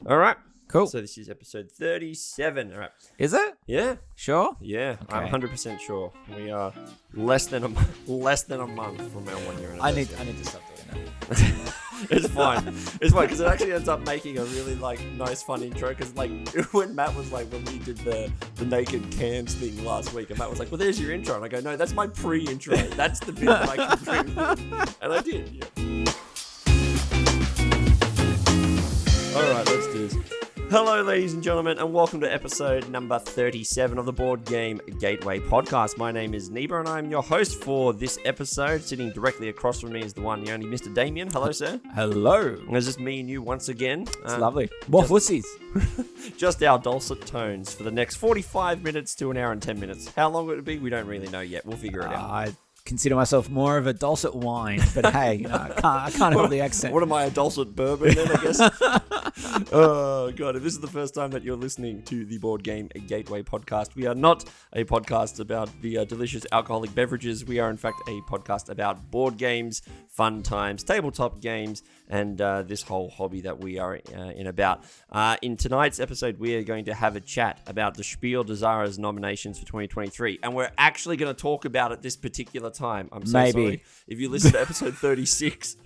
All right. Cool. So this is episode 37. All right. Is it? Yeah. Sure? Yeah. Okay. I'm 100% sure. We are less than a month from our 1 year I anniversary. need to stop doing that. It's fine. It's fine because it actually ends up making a really nice fun intro. Because when Matt was when we did the naked cans thing last week, and Matt was like, "Well, there's your intro," and I go, "No, that's my pre-intro. That's the bit that I can bring." And I did. Yeah. All right, let's do this. Hello, ladies and gentlemen, and welcome to episode number 37 of the Board Game Gateway podcast. My name is Neeber, and I'm your host for this episode. Sitting directly across from me is the one, the only Mr. Damien. Hello, sir. Hello. It's just me and you once again. It's lovely. More fussies. Just our dulcet tones for the next 45 minutes to an hour and 10 minutes. How long would it be? We don't really know yet. We'll figure it out. I consider myself more of a dulcet wine, but hey, I can't help the accent. What am I, a dulcet bourbon then, I guess? Oh, God. If this is the first time that you're listening to the Board Game Gateway podcast, we are not a podcast about the delicious alcoholic beverages. We are, in fact, a podcast about board games, fun times, tabletop games, and this whole hobby that we are in about. In tonight's episode, we are going to have a chat about the Spiel Jahres nominations for 2023, and we're actually going to talk about it this particular time. I'm so sorry. If you listen to episode 36,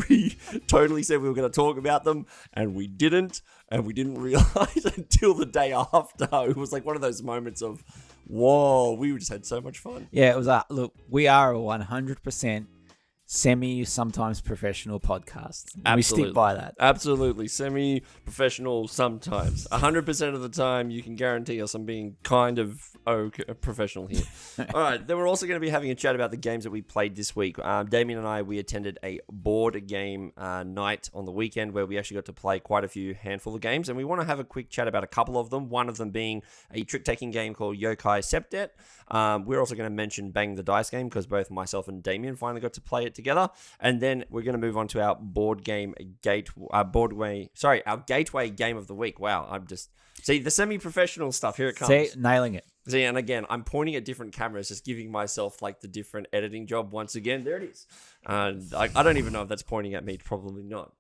we totally said we were going to talk about them, and we didn't realize until the day after. It was like one of those moments of, whoa, we just had so much fun. Yeah, it was look, we are a 100% sometimes professional podcast. We stick by that. Absolutely. Semi-professional sometimes. 100% of the time, you can guarantee us I'm being kind of professional here. All right. Then we're also going to be having a chat about the games that we played this week. Damien and I, we attended a board game night on the weekend where we actually got to play quite a handful of games. And we want to have a quick chat about a couple of them. One of them being a trick-taking game called Yokai Septet. We're also going to mention Bang the Dice game because both myself and Damien finally got to play it together. And then we're going to move on to our our gateway game of the week. Wow, I'm just see the semi-professional stuff. Here it comes. See, nailing it. See, and again, I'm pointing at different cameras, just giving myself the different editing job once again. There it is. I don't even know if that's pointing at me. Probably not.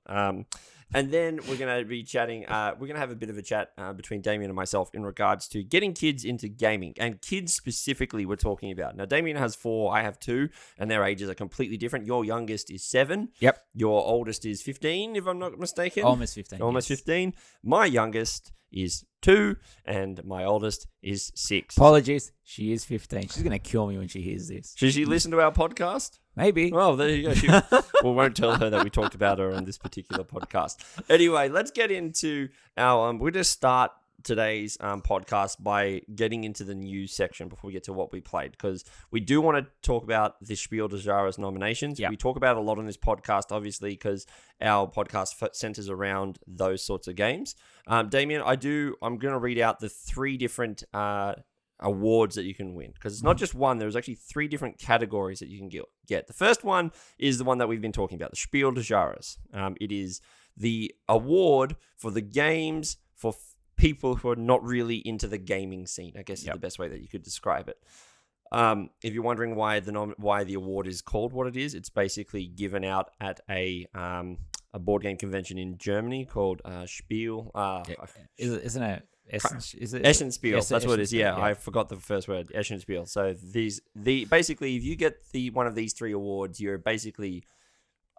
And then we're going to be chatting. We're going to have a bit of a chat between Damien and myself in regards to getting kids into gaming. And kids specifically we're talking about. Now, Damien has 4, I have 2, and their ages are completely different. Your youngest is 7. Yep. Your oldest is 15, if I'm not mistaken. Almost 15. Almost 15. My youngest is 2, and my oldest is 6. Apologies. She is 15. She's going to kill me when she hears this. Should she listen to our podcast? Maybe. Well, there you go. We won't tell her that we talked about her on this particular podcast. Anyway, let's get into our... we'll just start today's podcast by getting into the news section before we get to what we played, because we do want to talk about the Spiel Jahres nominations. Yep. We talk about a lot on this podcast, obviously, because our podcast centers around those sorts of games. Damien, I'm going to read out the 3 different... awards that you can win, because it's not just one. There's actually 3 different categories that you can get. The first one is the one that we've been talking about, the Spiel Jahres. It is the award for the games for people who are not really into the gaming scene, I guess is the best way that you could describe it. If you're wondering why the award is called what it is, it's basically given out at a board game convention in Germany called Spiel. Isn't it? Is it Spiel? That's what it is. Yeah, I forgot the first word. Spiel. So basically, if you get one of these 3 awards, you're basically,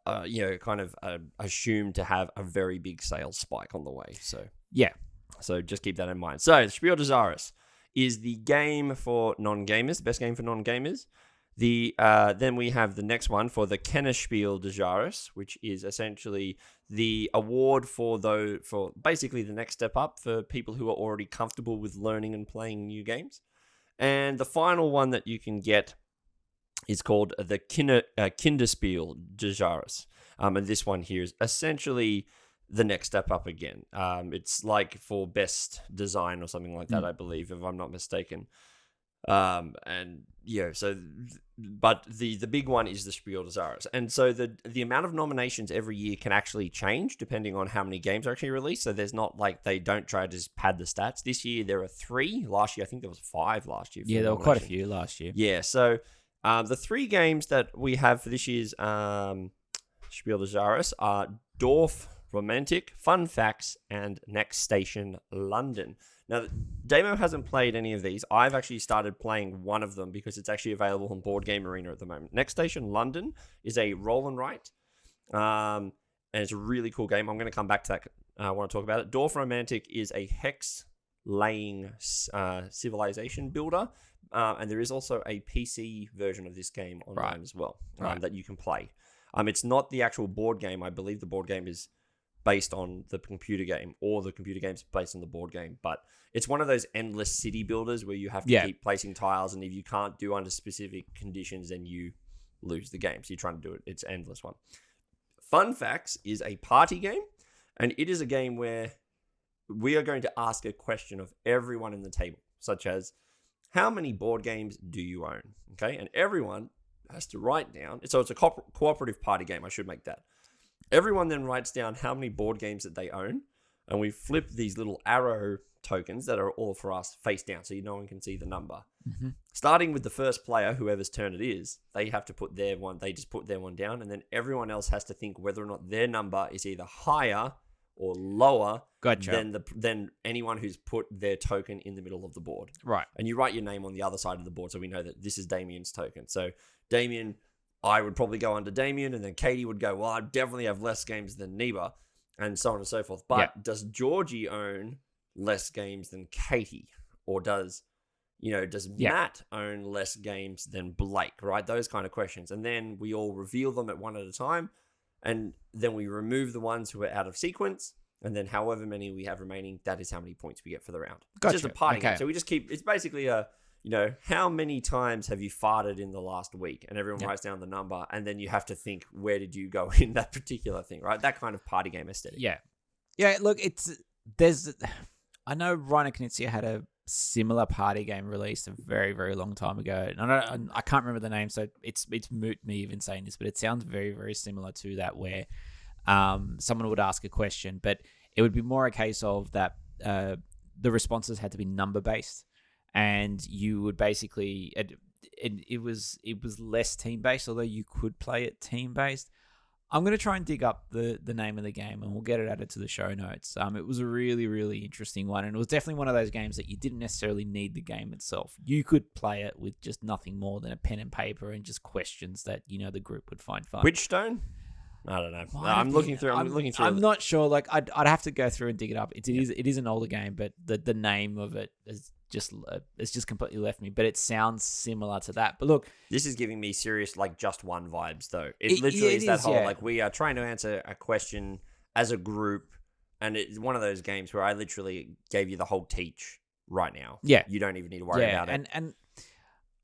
kind of assumed to have a very big sales spike on the way. So just keep that in mind. So Spiel Jahres is the game for non-gamers, the best game for non-gamers. Then we have the next one for the Spiel Jahres, which is essentially the award for basically the next step up for people who are already comfortable with learning and playing new games. And the final one that you can get is called the Kinderspiel Jahres. And this one here is essentially the next step up again. It's like for best design or something like that, I believe, if I'm not mistaken. But the big one is the Spiel Jahres. And so the amount of nominations every year can actually change depending on how many games are actually released. So there's not they don't try to just pad the stats. This year there are 3. Last year I think there was 5 last year. Yeah, there were quite a few last year. Yeah, so the 3 games that we have for this year's Spiel Jahres are Dork Romantik, Fun Facts, and Next Station London. Now, Damo hasn't played any of these. I've actually started playing one of them because it's actually available on Board Game Arena at the moment. Next Station London is a roll and write, and it's a really cool game. I'm going to come back to that. I want to talk about it. Dork Romantik is a hex-laying civilization builder, and there is also a PC version of this game online as well that you can play. It's not the actual board game. I believe the board game is based on the computer game, or the computer game's based on the board game. But it's one of those endless city builders where you have to keep placing tiles, and if you can't do under specific conditions, then you lose the game. So you're trying to do it. It's an endless one. Fun Facts is a party game, and it is a game where we are going to ask a question of everyone in the table, such as, how many board games do you own? Okay, and everyone has to write down. So it's a cooperative party game. I should make that. Everyone then writes down how many board games that they own, and we flip these little arrow tokens that are all for us face down, so no one can see the number. Mm-hmm. Starting with the first player, whoever's turn it is, they have to put their one. They just put their one down, and then everyone else has to think whether or not their number is either higher or lower than anyone who's put their token in the middle of the board. Right. And you write your name on the other side of the board, so we know that this is Damien's token. So Damien, I would probably go under Damien, and then Katie would go, well, I definitely have less games than Neeber, and so on and so forth. But does Georgie own less games than Katie? Or does Matt own less games than Blake, right? Those kind of questions. And then we all reveal them at one at a time, and then we remove the ones who are out of sequence, and then however many we have remaining, that is how many points we get for the round. Gotcha. It's just a party game. So we just keep, it's basically how many times have you farted in the last week? And everyone writes down the number, and then you have to think, where did you go in that particular thing, right? That kind of party game aesthetic. Yeah. Yeah, look, I know Reiner Knizia had a similar party game released a very, very long time ago. And I can't remember the name, so it's moot me even saying this, but it sounds very, very similar to that, where someone would ask a question, but it would be more a case of that the responses had to be number-based. And you would basically, it was less team based, although you could play it team based. I'm going to try and dig up the name of the game, and we'll get it added to the show notes. It was a really, really interesting one, and it was definitely one of those games that you didn't necessarily need the game itself. You could play it with just nothing more than a pen and paper and just questions that the group would find fun. Witchstone? I don't know. I'm looking through. I'm not sure. Like I'd have to go through and dig it up. It is an older game, but the name of it is it's just completely left me. But it sounds similar to that. But look, this is giving me serious just one vibes though. It literally is that whole we are trying to answer a question as a group, and it's one of those games where I literally gave you the whole teach right now. Yeah, you don't even need to worry about it. And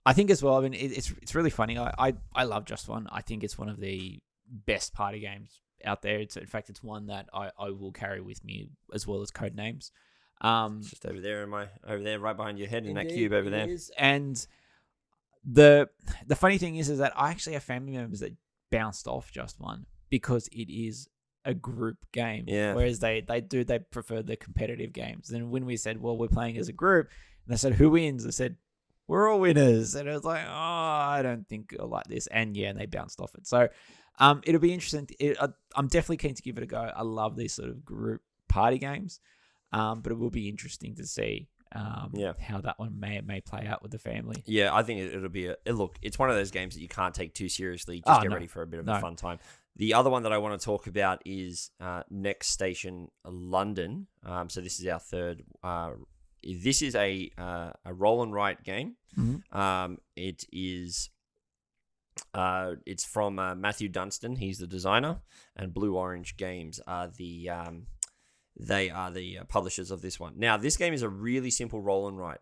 I think as well. I mean, it's really funny. I love Just One. I think it's one of the best party games out there. In fact, it's one that I will carry with me, as well as Code Names. It's just over there right behind your head in that cube over there. And the funny thing is that I actually have family members that bounced off Just One because it is a group game. Yeah. Whereas they prefer the competitive games. And when we said, well, we're playing as a group, and they said, who wins? I said, we're all winners. And it was like, oh, I don't think I like this. And they bounced off it. So it'll be interesting. I'm definitely keen to give it a go. I love these sort of group party games. But it will be interesting to see how that one may play out with the family. Yeah, I think it'll be look, it's one of those games that you can't take too seriously. Just get ready for a bit of a fun time. The other one that I want to talk about is Next Station London. So this is our third. This is a roll and write game. Mm-hmm. It is. It's from Matthew Dunstan. He's the designer, and Blue Orange Games are the publishers of this one. Now, this game is a really simple roll and write.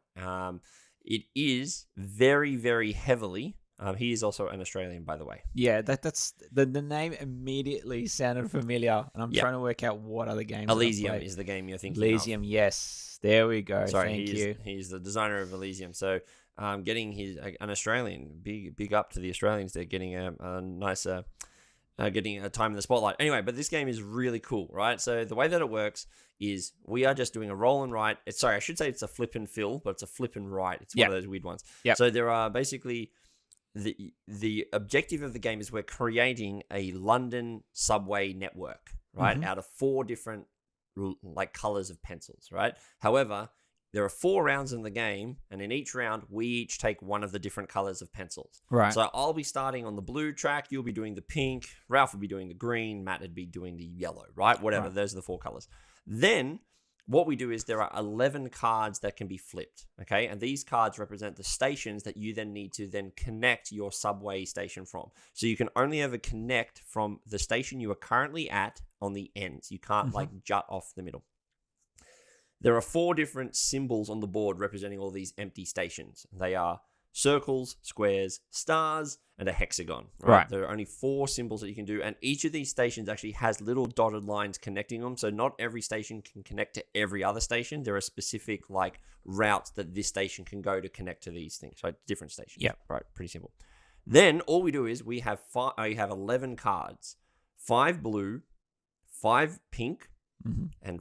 It is very, very heavily. He is also an Australian, by the way. Yeah, that's the name immediately sounded familiar, and I'm trying to work out what other games. Elysium is the game you're thinking Elysium, yes. There we go. Sorry, Thank you. He's the designer of Elysium. So, getting an Australian, big up to the Australians. They're getting a nice getting a time in the spotlight. Anyway, but this game is really cool, right? So the way that it works is we are just doing a roll and write. I should say it's a flip and fill, but it's a flip and write. It's one of those weird ones. Yep. So there are basically the objective of the game is we're creating a London subway network. right, out of 4 different like colors of pencils, right? However, there are 4 rounds in the game, and in each round, we each take one of the different colors of pencils. Right. So I'll be starting on the blue track, you'll be doing the pink, Ralph will be doing the green, Matt would be doing the yellow, right? Whatever, those are the 4 colors. Then what we do is there are 11 cards that can be flipped, okay? And these cards represent the stations that you then need to then connect your subway station from. So you can only ever connect from the station you are currently at on the ends. You can't like jut off the middle. There are 4 different symbols on the board representing all these empty stations. They are circles, squares, stars, and a hexagon. Right? There are only 4 symbols that you can do, and each of these stations actually has little dotted lines connecting them. So not every station can connect to every other station. There are specific like routes that this station can go to connect to these things. So different stations. Yeah. Right. Pretty simple. Then all we do is we have 11 cards, 5 blue, 5 pink, and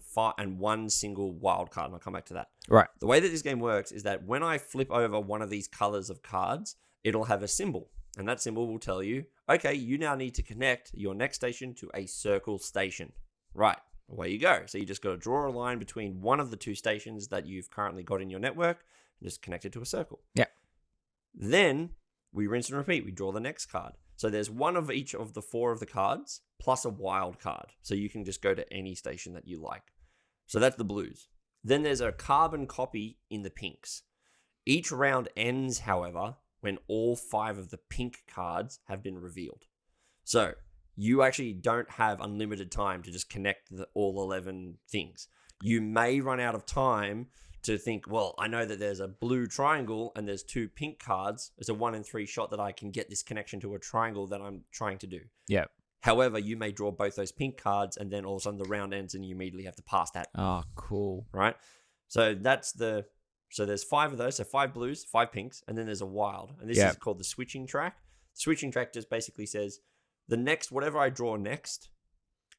1 single wild card, and I'll come back to that. Right. The way that this game works is that when I flip over one of these colors of cards, it'll have a symbol, and that symbol will tell you, okay, you now need to connect your next station to a circle station. Right. Away you go. So you just got to draw a line between one of the 2 stations that you've currently got in your network and just connect it to a circle. Yeah. Then we rinse and repeat. We draw the next card. So there's one of each of the 4 of the cards plus a wild card. So you can just go to any station that you like. So that's the blues. Then there's a carbon copy in the pinks. Each round ends, however, when all 5 of the pink cards have been revealed. So you actually don't have unlimited time to just connect all 11 things. You may run out of time to think, well, I know that there's a blue triangle and there's 2 pink cards. It's a 1 in 3 shot that I can get this connection to a triangle that I'm trying to do. Yeah. However, you may draw both those pink cards and then all of a sudden the round ends and you immediately have to pass that. Oh, cool. Right? So there's 5 of those. So 5 blues, 5 pinks, and then there's a wild. And this is called the switching track. The switching track just basically says whatever I draw next,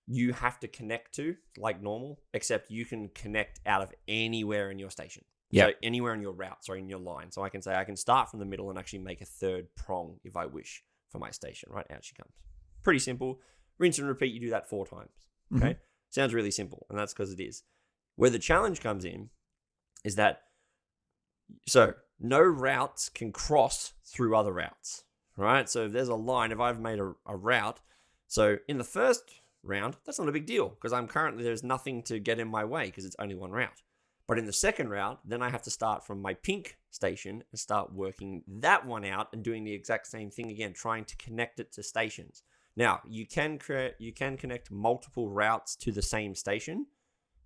you have to connect to like normal, except you can connect out of anywhere in your station. Yeah. So anywhere in your route, in your line. So I can say I can start from the middle and actually make a 3rd prong if I wish for my station, right? Out she comes. Pretty simple. Rinse and repeat. You do that 4 times. Okay. Sounds really simple. And that's because it is. Where the challenge comes in is that, so no routes can cross through other routes, right? So if there's a line, if I've made a route, so in the first round, that's not a big deal because there's nothing to get in my way because it's only 1 route. But in the second route, then I have to start from my pink station and start working that one out and doing the exact same thing again, trying to connect it to stations. Now, you can connect multiple routes to the same station,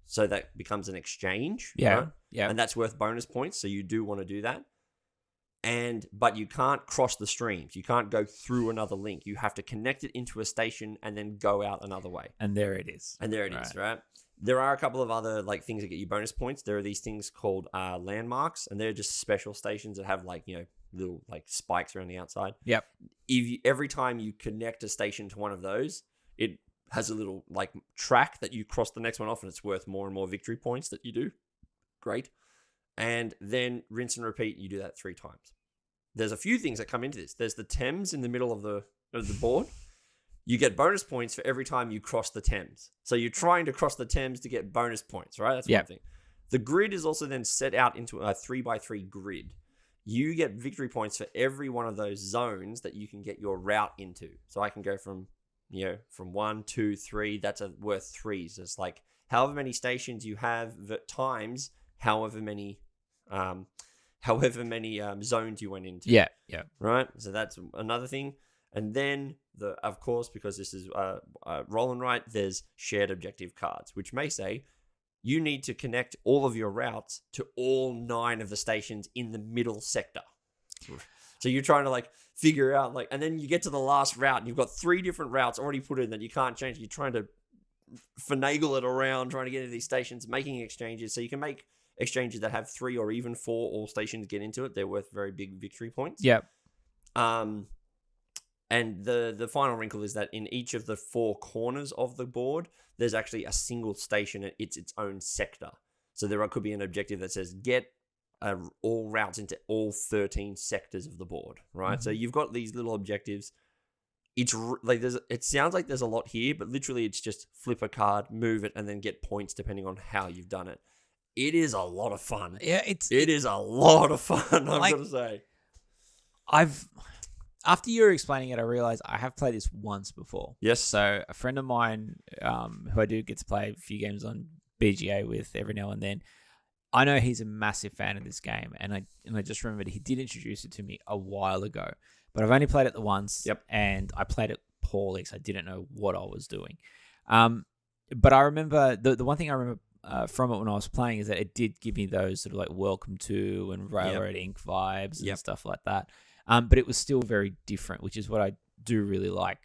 so that becomes an exchange. Yeah, right? yeah. And that's worth bonus points, so you do want to do that. But you can't cross the streams. You can't go through another link. You have to connect it into a station and then go out another way. And there it is. Right? There are a couple of other like things that get you bonus points. There are these things called landmarks, and they're just special stations that have like, little like spikes around the outside. Yep. Every time you connect a station to one of those, it has a little like track that you cross the next one off, and it's worth more and more victory points that you do. Great. And then rinse and repeat. You do that 3 times. There's a few things that come into this. There's the Thames in the middle of the board. You get bonus points for every time you cross the Thames. So you're trying to cross the Thames to get bonus points, right? That's one thing. The grid is also then set out into a 3x3 grid. You get victory points for every one of those zones that you can get your route into. So I can go from 1, 2, 3. That's worth 3s. It's like however many stations you have times however many zones you went into. Yeah. Right. So that's another thing. And then of course, because this is roll and write, there's shared objective cards, which may say you need to connect all of your routes to all 9 of the stations in the middle sector. So you're trying to like figure out and then you get to the last route and you've got 3 different routes already put in that you can't change. You're trying to finagle it around, trying to get into these stations, making exchanges. So you can make exchanges that have 3 or even 4 all stations get into it. They're worth very big victory points. Yep. And the final wrinkle is that in each of the 4 corners of the board, there's actually a single station. It's its own sector. So there could be an objective that says get all routes into all 13 sectors of the board, right? So you've got these little objectives. like it sounds like there's a lot here, but literally it's just flip a card, move it, and then get points depending on how you've done it. It is a lot of fun. Yeah, it is a lot of fun. I'm like, gonna say. After you were explaining it, I realized I have played this once before. Yes. So a friend of mine, who I do get to play a few games on BGA with every now and then, I know he's a massive fan of this game, and I just remembered he did introduce it to me a while ago, but I've only played it the once. Yep. And I played it poorly, so I didn't know what I was doing. But I remember the one thing I remember from it when I was playing is that it did give me those sort of like Welcome to and Railroad Inc. vibes and stuff like that. But it was still very different, which is what I do really like.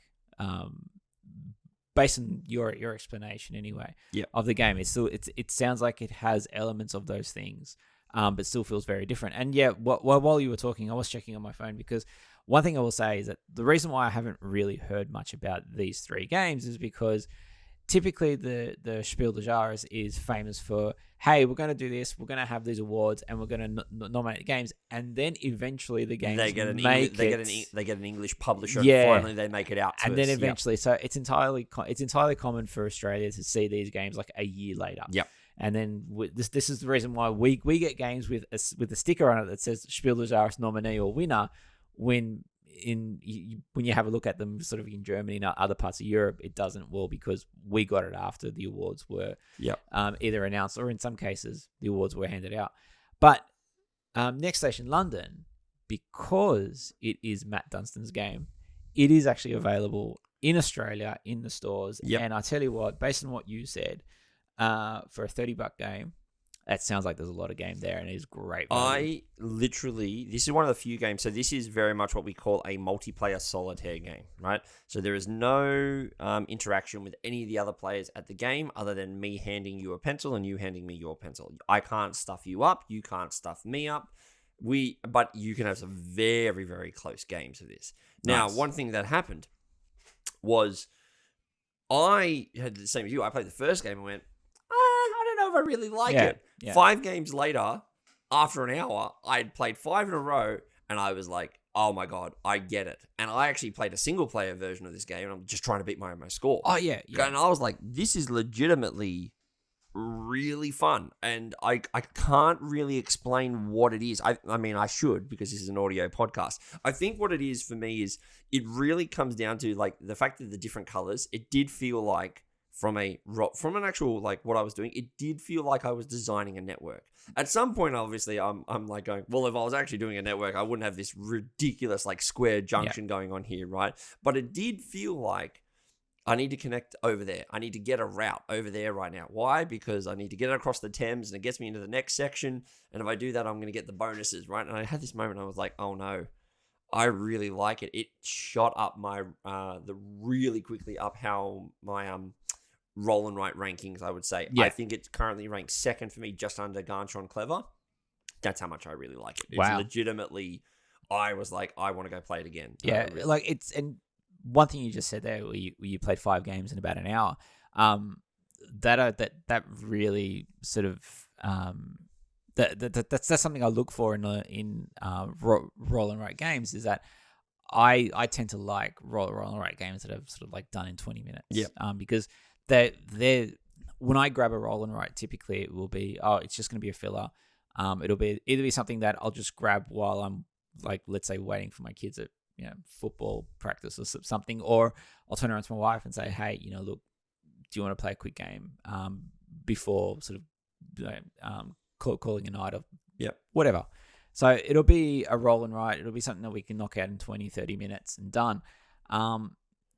Based on your explanation anyway of the game, it sounds like it has elements of those things, but still feels very different. And while you were talking, I was checking on my phone because one thing I will say is that the reason why I haven't really heard much about these three games is because typically the Spiel des Jahres is famous for, hey, we're going to do this, we're going to have these awards, and we're going to nominate the games, and then eventually the games they get an English publisher. Yeah, and finally they make it out to and us. then eventually, so it's entirely common for Australia to see these games like a year later. Yep. And then this is the reason why we get games with a sticker on it that says Spiel des Jahres nominee or winner when you have a look at them sort of in Germany and other parts of Europe, it doesn't, because we got it after the awards were either announced, or in some cases the awards were handed out. But Next Station London, because it is Matt Dunstan's game, it is actually available in Australia in the stores. And I tell you what, based on what you said, for a $30 game, that sounds like there's a lot of game there, and it is great value. This is one of the few games. So this is very much what we call a multiplayer solitaire game, right? So there is no interaction with any of the other players at the game other than me handing you a pencil and you handing me your pencil. I can't stuff you up. You can't stuff me up. But you can have some very, very close games of this. Now, one thing that happened was I had the same as you. I played the first game and went, I don't know if I really like it. Yeah. 5 games later, after an hour, I'd played 5 in a row, and I was like, oh my God, I get it. And I actually played a single-player version of this game, and I'm just trying to beat my own score. Oh, yeah. And I was like, this is legitimately really fun. And I can't really explain what it is. I mean, I should, because this is an audio podcast. I think what it is for me is it really comes down to like the fact that the different colors, it did feel like from an actual, like what I was doing, it did feel like I was designing a network. At some point, obviously, I'm like going, well, if I was actually doing a network, I wouldn't have this ridiculous like square junction going on here, right? But it did feel like I need to connect over there. I need to get a route over there right now. Why? Because I need to get it across the Thames, and it gets me into the next section. And if I do that, I'm going to get the bonuses, right? And I had this moment, I was like, oh no, I really like it. It shot up my really quickly up how my roll and write rankings, I would say. I think it's currently ranked second for me, just under Garntron Clever. That's how much I really like it. It's legitimately, I was like, I want to go play it again. Yeah, like it's, and one thing you just said there, where you played 5 games in about an hour, that really sort of that's something I look for in roll and write games, is that I tend to like roll and write games that are sort of like done in 20 minutes. Yeah. Because they're when I grab a roll and write, typically it will be, it's just going to be a filler. It'll be either be something that I'll just grab while I'm, like, let's say, waiting for my kids at football practice or something, or I'll turn around to my wife and say, hey, look, do you want to play a quick game before sort of calling a night, or whatever. So it'll be a roll and write. It'll be something that we can knock out in 20, 30 minutes and done.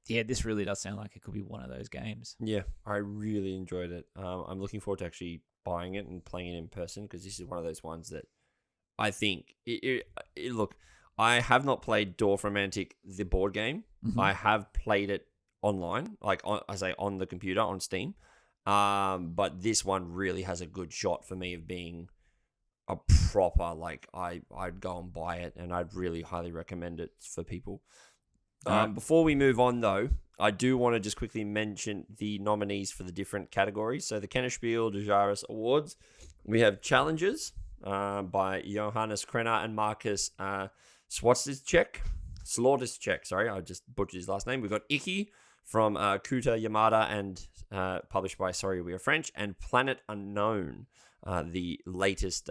This really does sound like it could be one of those games. Yeah, I really enjoyed it. I'm looking forward to actually buying it and playing it in person, because this is one of those ones that I think look, I have not played Dork Romantik, the board game. Mm-hmm. I have played it online, like on the computer, on Steam. But this one really has a good shot for me of being a proper, like, I'd go and buy it, and I'd really highly recommend it for people. Before we move on, though, I do want to just quickly mention the nominees for the different categories. So the Spiel des Jahres Awards, we have Challenges by Johannes Krenner and Marcus Swatzicek. Slaughters Check. Sorry, I just butchered his last name. We've got Iki from Kuta Yamada and published by Sorry We Are French, and Planet Unknown, the latest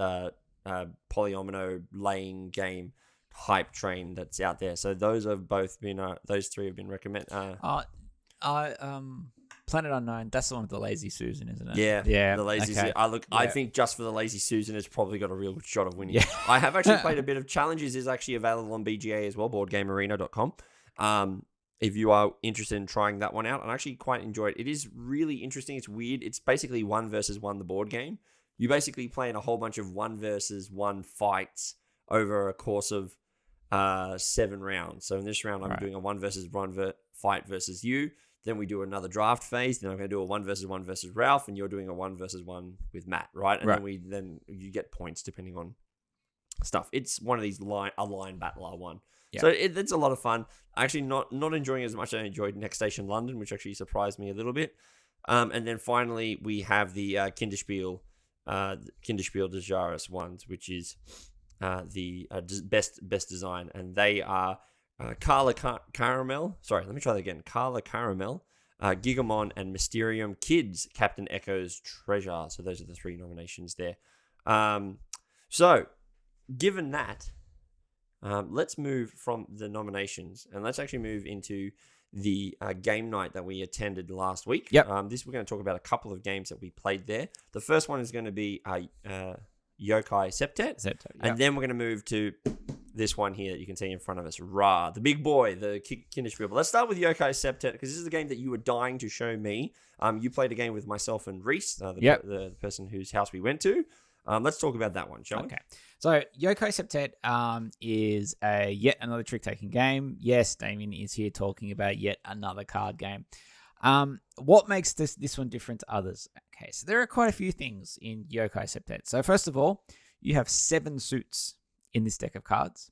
polyomino laying game hype train that's out there. So those have both been those three have been recommended. Planet Unknown, that's the one with the Lazy Susan, isn't it? Yeah. The Lazy Susan. I think just for the Lazy Susan, it's probably got a real good shot of winning. Yeah. I have actually played a bit of Challenges. Is actually available on BGA as well, boardgamearena.com. If you are interested in trying that one out, I actually quite enjoy it. It is really interesting. It's weird. It's basically 1 versus 1, the board game. You basically play in a whole bunch of 1 versus 1 fights over a course of 7 rounds. So in this round, I'm doing a 1 versus 1 fight versus you. Then we do another draft phase. Then I'm going to do a 1 versus 1 versus Ralph, and you're doing a 1 versus 1 with Matt, right? And then you get points depending on stuff. It's one of these a line battle R1. Yeah. So it's a lot of fun. Actually, not enjoying it as much as I enjoyed Next Station London, which actually surprised me a little bit. And then finally we have the Kinderspiel des Jahres ones, which is the best design, and they are Carla Caramel. Sorry, let me try that again. Carla Caramel, Gigamon, and Mysterium Kids, Captain Echo's Treasure. So those are the 3 nominations there. So given that, let's move from the nominations and let's actually move into the game night that we attended last week. Yep. We're going to talk about a couple of games that we played there. The first one is going to be Yokai Septet. And then we're going to move to this one here that you can see in front of us, Ra, the big boy, the Kinderspiel. But let's start with Yokai Septet, because this is a game that you were dying to show me. You played a game with myself and Reese, the person whose house we went to. Let's talk about that one, shall we? Okay. So Yokai Septet is yet another trick-taking game. Yes, Damien is here talking about yet another card game. What makes this one different to others? Okay, so there are quite a few things in Yokai Septet. So first of all, you have 7 suits in this deck of cards.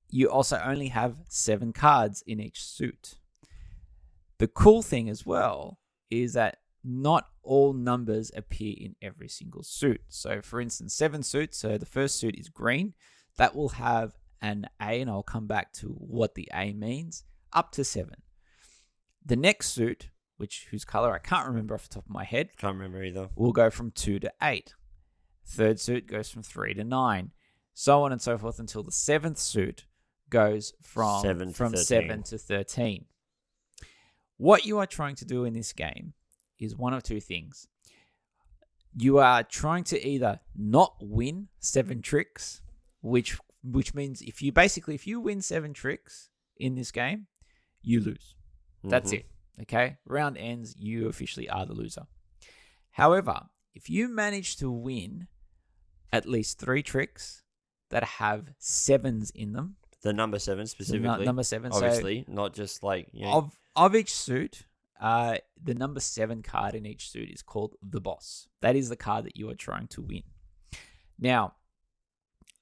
You also only have 7 cards in each suit. The cool thing as well is that not all numbers appear in every single suit. So for instance, 7 suits. So the first suit is green. That will have an A, and I'll come back to what the A means, up to 7. The next suit, whose color I can't remember off the top of my head. Can't remember either. Will go from 2 to 8. Third suit goes from 3 to 9. So on and so forth until the 7th suit goes from 7 to 13. What you are trying to do in this game is one of 2 things. You are trying to either not win 7 tricks, which means if you win 7 tricks in this game, you lose. That's it. Okay? Round ends, you officially are the loser. However, if you manage to win at least 3 tricks that have 7s in them, the number 7 specifically, number 7, obviously, so not just like of each suit, the number 7 card in each suit is called the boss. That is the card that you are trying to win. Now,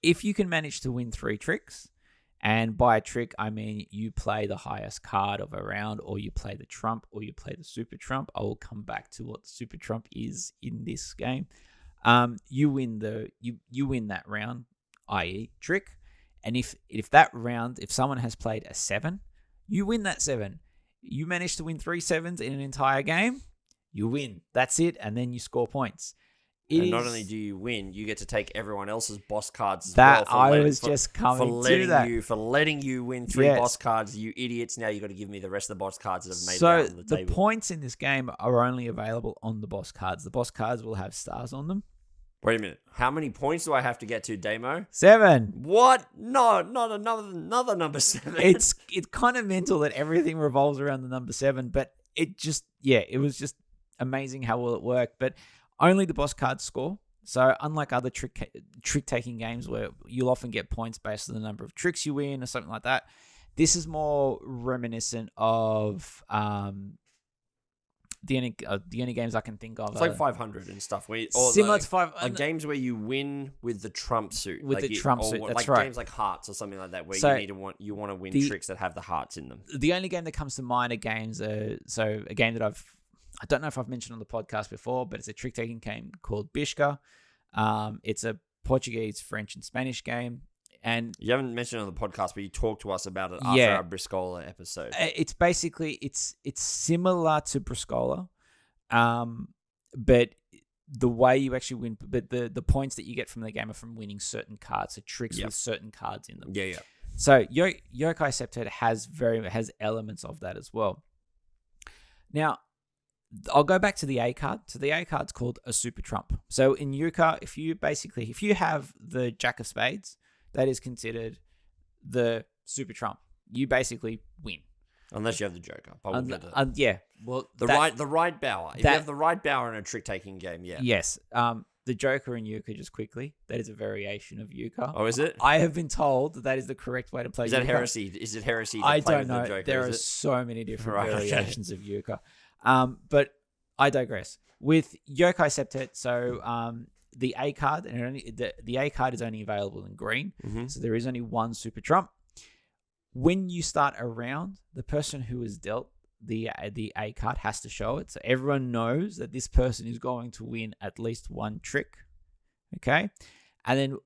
if you can manage to win 3 tricks, and by a trick, I mean you play the highest card of a round, or you play the trump, or you play the super trump. I will come back to what the super trump is in this game. You win that round, i.e. trick. And if that round, if someone has played a 7, you win that 7. You manage to win 3 7s in an entire game, you win. That's it, and then you score points. Not only do you win, you get to take everyone else's boss cards as well. For letting you win 3 boss cards, you idiots. Now you got to give me the rest of the boss cards that have made it out on the table. The points in this game are only available on the boss cards. The boss cards will have stars on them. Wait a minute. How many points do I have to get to, Damo? 7. What? No, not another number 7. It's kind of mental that everything revolves around the number 7, but it was just amazing how well it worked. But only the boss cards score. So unlike other trick-taking games where you'll often get points based on the number of tricks you win or something like that, this is more reminiscent of the only games I can think of. It's like 500 and stuff. Similar to 500. Like games where you win with the trump suit. That's right. Games like Hearts or something like that where you want to win tricks that have the hearts in them. The only game that comes to mind are games, so a game that I don't know if I've mentioned on the podcast before, but it's a trick-taking game called Bishka. It's a Portuguese, French, and Spanish game. And You haven't mentioned it on the podcast, but you talked to us about it after Yeah. our Briscola episode. it's basically it's similar to Briscola, but the way you actually win, but the points that you get from the game are from winning certain cards, so tricks Yep. with certain cards in them. Yeah. So Yokai Septet has elements of that as well. Now, I'll go back to the A card. So the A card's called a super trump. So in euchre, if you have the Jack of Spades, that is considered the super trump. You basically win. Unless you have the Joker. But we'll get to that. Yeah. Well, the right bower. If you have the right bower in a trick-taking game, yeah. Yes. The Joker in euchre, just quickly, that is a variation of euchre. Oh, is it? I have been told that is the correct way to play Is that euchre. heresy? Is it heresy to I play don't with know. the Joker? There are so many different variations of euchre. But I digress. With Yokai Septet, so the A card, and the A card is only available in green, so there is only one super trump. When you start a round, the person who is dealt the A card has to show it, so everyone knows that this person is going to win at least one trick. Okay, and then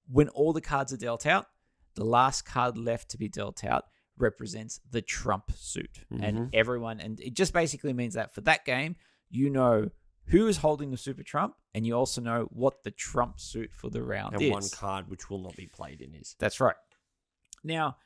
when all the cards are dealt out, the last card left to be dealt out represents the trump suit, and it just basically means that for that game, you know who is holding the super trump, and you also know what the trump suit for the round is. And one card which will not be played in is. That's right. Now,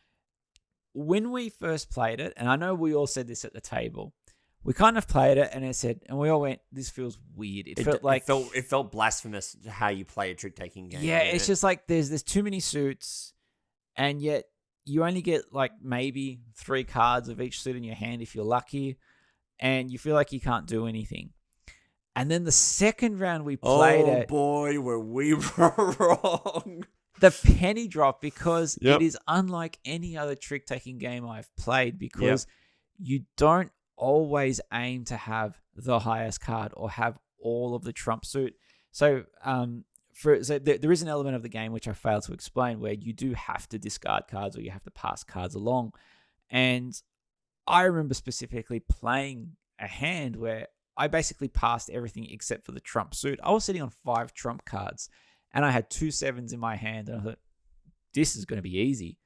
when we first played it, and I know we all said this at the table, we kind of played it, and we all went, "This feels weird." It felt blasphemous how you play a trick-taking game. Yeah, it's just like there's too many suits, and yet you only get like maybe 3 cards of each suit in your hand if you're lucky, and you feel like you can't do anything. And then the second round we played it. Oh boy, were we wrong. The penny drop, because it is unlike any other trick-taking game I've played, because you don't always aim to have the highest card or have all of the trump suit. So there is an element of the game which I failed to explain where you do have to discard cards or you have to pass cards along. And I remember specifically playing a hand where I basically passed everything except for the trump suit. I was sitting on 5 trump cards and I had 2 sevens in my hand, and I thought, this is going to be easy.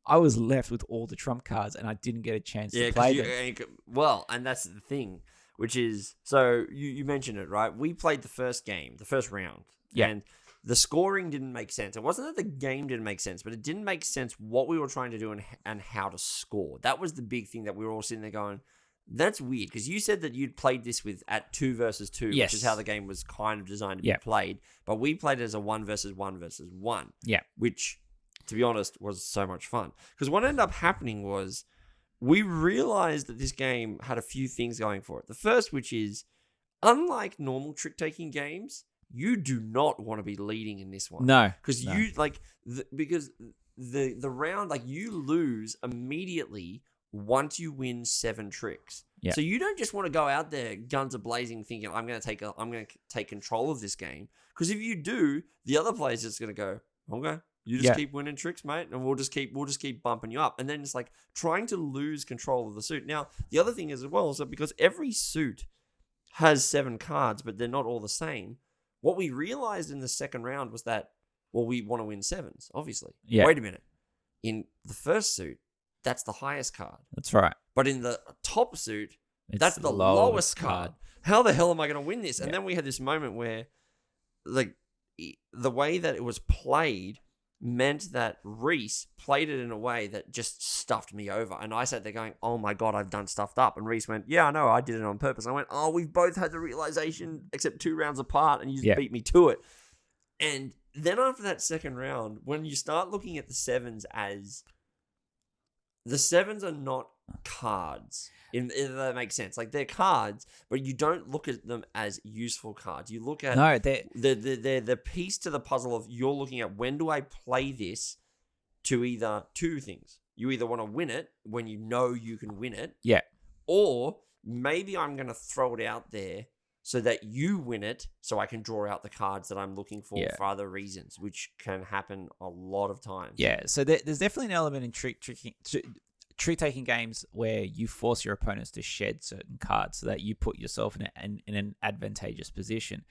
I was left with all the trump cards, and I didn't get a chance to play them. Well, and that's the thing, which is, so you mentioned it, right? We played the first game, the first round, and the scoring didn't make sense. It wasn't that the game didn't make sense, but it didn't make sense what we were trying to do and how to score. That was the big thing that we were all sitting there going, that's weird, because you said that you'd played this at 2 versus 2, which is how the game was kind of designed to be played. But we played it as a 1 versus 1 versus 1. Yeah. Which, to be honest, was so much fun. Because what ended up happening was we realized that this game had a few things going for it. The first, which is, unlike normal trick-taking games, you do not want to be leading in this one. No. Because the round, like, you lose immediately once you win 7 tricks. Yeah. So you don't just want to go out there guns a-blazing thinking, I'm going to take control of this game. Because if you do, the other player's just going to go, okay, you just keep winning tricks, mate, and we'll just keep bumping you up. And then it's like trying to lose control of the suit. Now, the other thing is as well, is that because every suit has 7 cards, but they're not all the same, what we realized in the second round was that, well, we want to win 7s, obviously. Yeah. Wait a minute. In the first suit, that's the highest card. That's right. But in the top suit, that's the lowest card. How the hell am I going to win this? And then we had this moment where, like, the way that it was played meant that Reese played it in a way that just stuffed me over. And I sat there going, oh my God, I've done stuffed up. And Reese went, yeah, I know, I did it on purpose. I went, oh, we've both had the realization except 2 rounds apart, and you just beat me to it. And then after that second round, when you start looking at the 7s as... The 7s are not cards, if that makes sense. Like, they're cards, but you don't look at them as useful cards. You look at they're the piece to the puzzle of, you're looking at, when do I play this to either 2 things. You either want to win it when you know you can win it. Yeah. Or maybe I'm going to throw it out there so that you win it, so I can draw out the cards that I'm looking for other reasons, which can happen a lot of times. Yeah, so there's definitely an element in trick-taking games where you force your opponents to shed certain cards so that you put yourself in an advantageous position.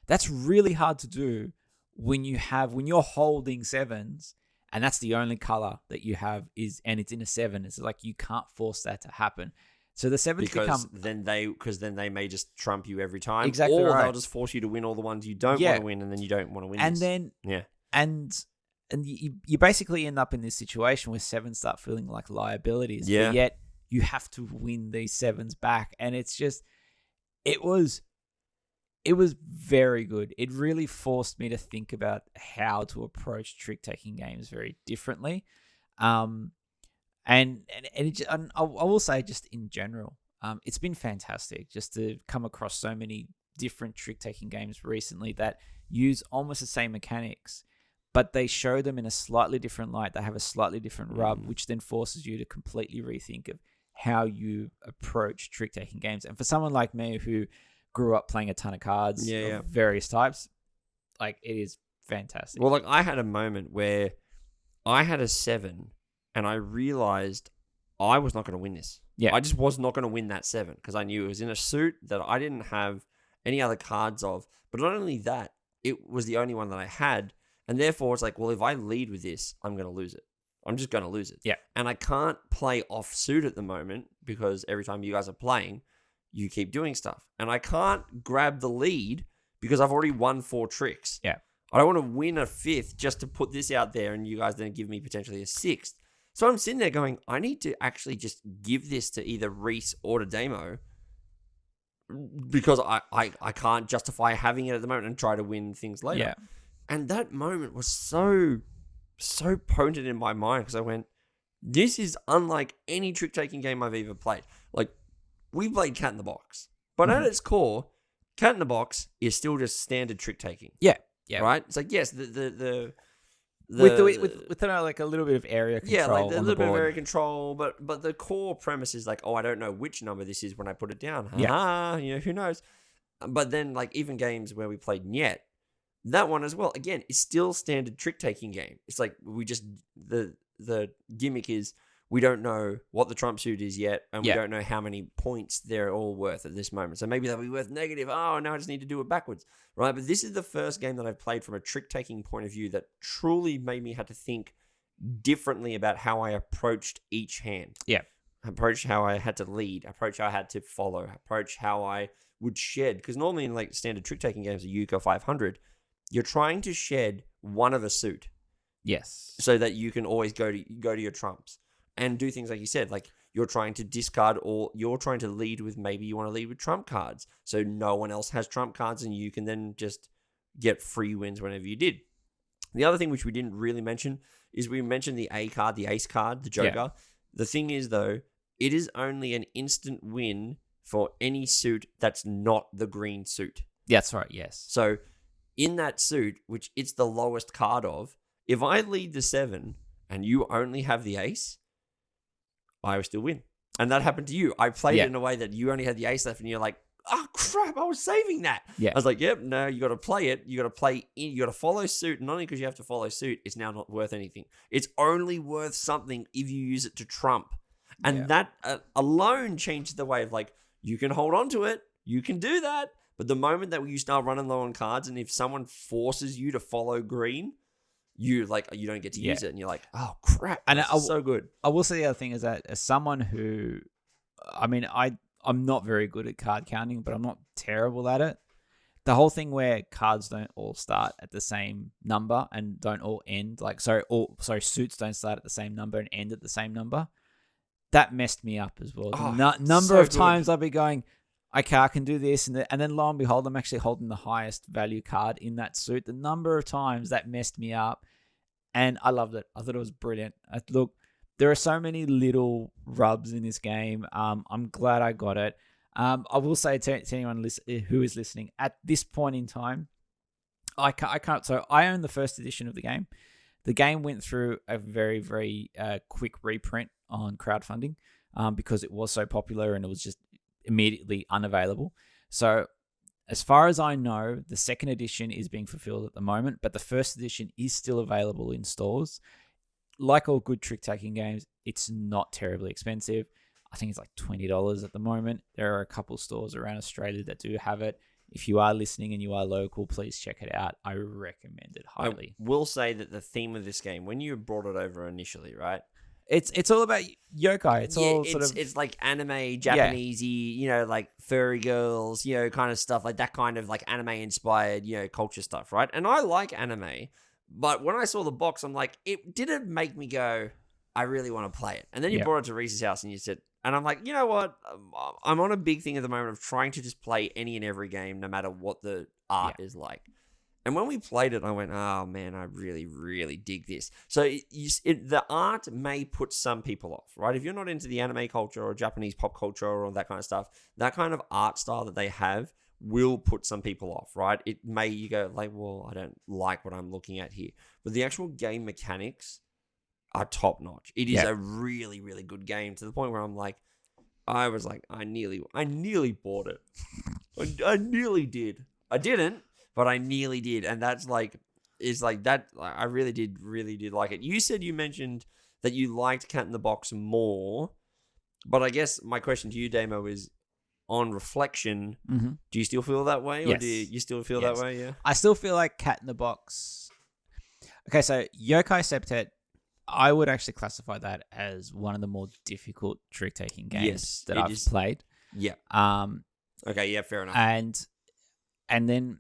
That's really hard to do when you're holding 7s and that's the only color that you have and it's in a 7. It's like you can't force that to happen. So the 7s because become then they may just trump you every time, exactly or right. they'll just force you to win all the ones you don't want to win, and then you don't want to win. And this. then and you basically end up in this situation where 7s start feeling like liabilities. Yeah. But yet you have to win these 7s back, and it's just it was very good. It really forced me to think about how to approach trick-taking games very differently. And I will say, just in general, it's been fantastic just to come across so many different trick-taking games recently that use almost the same mechanics, but they show them in a slightly different light. They have a slightly different rub, which then forces you to completely rethink of how you approach trick-taking games. And for someone like me who grew up playing a ton of cards of various types, like, it is fantastic. Well, like, I had a moment where I had a 7 and I realized I was not going to win this. Yeah. I just was not going to win that 7 because I knew it was in a suit that I didn't have any other cards of. But not only that, it was the only one that I had. And therefore, it's like, well, if I lead with this, I'm going to lose it. I'm just going to lose it. Yeah. And I can't play off suit at the moment because every time you guys are playing, you keep doing stuff. And I can't grab the lead because I've already won 4 tricks. Yeah. I don't want to win a 5th just to put this out there and you guys then give me potentially a 6th. So I'm sitting there going, I need to actually just give this to either Reese or to Damo because I can't justify having it at the moment and try to win things later. Yeah. And that moment was so potent in my mind because I went, this is unlike any trick-taking game I've ever played. Like, we played Cat in the Box, but at its core, Cat in the Box is still just standard trick-taking. Yeah. Yeah. Right? It's like, yes, with like a little bit of area control. Yeah, like a on little the bit of board. area control, but the core premise is like, oh, I don't know which number this is when I put it down. Yeah. Who knows? But then, like, even games where we played Niet, that one as well, again, is still standard trick-taking game. It's like, we just, the gimmick is, we don't know what the trump suit is yet, and we don't know how many points they're all worth at this moment. So maybe they'll be worth negative. Oh, now I just need to do it backwards, right? But this is the first game that I've played from a trick-taking point of view that truly made me have to think differently about how I approached each hand. Yeah. Approach how I had to lead, approach how I had to follow, approach how I would shed. Because normally in like standard trick-taking games, like Yokai 500, you're trying to shed one of a suit. Yes. So that you can always go to your trumps. And do things like you said, like you're trying to discard or you're trying to lead with, maybe you want to lead with trump cards. So no one else has trump cards and you can then just get free wins whenever you did. The other thing which we didn't really mention is we mentioned the A card, the ace card, the joker. Yeah. The thing is though, it is only an instant win for any suit that's not the green suit. That's right, yes. So in that suit, which it's the lowest card of, if I lead the 7 and you only have the ace, I will still win. And that happened to you. I played it in a way that you only had the ace left and you're like, oh crap, I was saving that. Yeah. I was like, yep, no, you got to play it. You got to play in, you got to follow suit. Not only because you have to follow suit, it's now not worth anything. It's only worth something if you use it to trump. And that alone changed the way of like, you can hold on to it. You can do that. But the moment that you start running low on cards and if someone forces you to follow green, you don't get to use it, and you're like, oh crap, and it's so good. I will say the other thing is that as someone who, I mean, I'm not very good at card counting, but I'm not terrible at it. The whole thing where cards don't all start at the same number and don't all end suits don't start at the same number and end at the same number. That messed me up as well. The number of times I'll be going, okay, I can do this, and then lo and behold, I'm actually holding the highest value card in that suit. The number of times that messed me up, and I loved it. I thought it was brilliant. Look, there are so many little rubs in this game. I'm glad I got it. I will say to anyone who is listening, at this point in time, I can't. So I own the first edition of the game. The game went through a very, very quick reprint on crowdfunding because it was so popular and it was just immediately unavailable. So as far as I know, the second edition is being fulfilled at the moment, but the first edition is still available in stores. Like all good trick-taking games, it's not terribly expensive. I think it's like $20 at the moment. There are a couple stores around Australia that do have it. If you are listening and you are local, please check it out. I recommend it highly. I will say that the theme of this game, when you brought it over initially, right? It's all about yokai. It's like anime, Japanesey, like furry girls, kind of stuff, like that kind of like anime inspired, culture stuff, right? And I like anime, but when I saw the box, I'm like, it didn't make me go, I really want to play it. And then you brought it to Reese's house and you said, and I'm like, you know what? I'm on a big thing at the moment of trying to just play any and every game, no matter what the art is like. And when we played it, I went, oh man, I really, really dig this. So the art may put some people off, right? If you're not into the anime culture or Japanese pop culture or all that kind of stuff, that kind of art style that they have will put some people off, right? It may, you go like, well, I don't like what I'm looking at here. But the actual game mechanics are top notch. It is a really, really good game to the point where I'm like, I was like, I nearly bought it. I nearly did. I didn't, but I nearly did. And that's like, is like that. I really did like it. You mentioned that you liked Cat in the Box more, but I guess my question to you, Damo, is on reflection, do you still feel that way? Or do you still feel that way? Yeah. I still feel like Cat in the Box. Okay, so Yokai Septet, I would actually classify that as one of the more difficult trick-taking games that I've played. Yeah. Okay, yeah, fair enough. And then,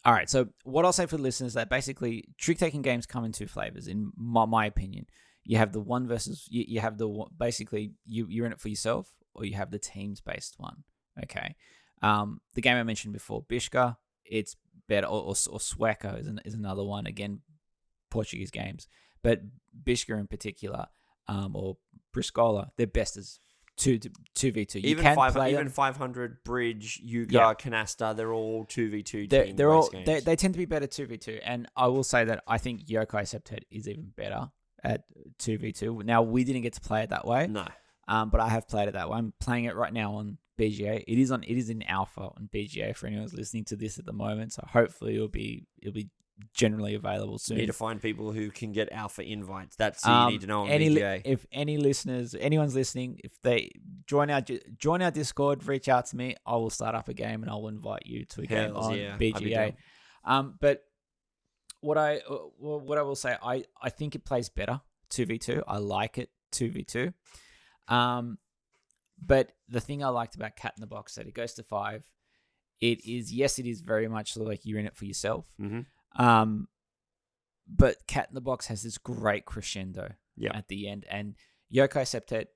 all right, so what I'll say for the listeners is that basically trick-taking games come in two flavors, in my opinion. You have the one versus, you have the, basically, you're in it for yourself, or you have the teams-based one, okay? The game I mentioned before, Bishka, it's better, or Sueco is another one, again, Portuguese games, but Bishka in particular, or Briscola, they're best as 2v2. Even 500 Bridge, Yuga, Canasta, they're all 2v2 they're all games. They tend to be better 2v2, and I will say that I think Yokai Septet is even better at 2v2. Now, we didn't get to play it that way, no, but I have played it that way. I'm playing it right now on BGA. It is in alpha on BGA for anyone who's listening to this at the moment. So hopefully it'll be generally available soon. You need to find people who can get alpha invites. That's who you need to know on BGA. If any listeners, anyone's listening, if they join our Discord, reach out to me. I will start up a game and I'll invite you to a game on BGA. But what I will say, I think it plays better 2v2. I like it 2v2. But the thing I liked about Cat in the Box that it goes to 5. It is very much like you're in it for yourself. But Cat in the Box has this great crescendo at the end. And Yokai Septet,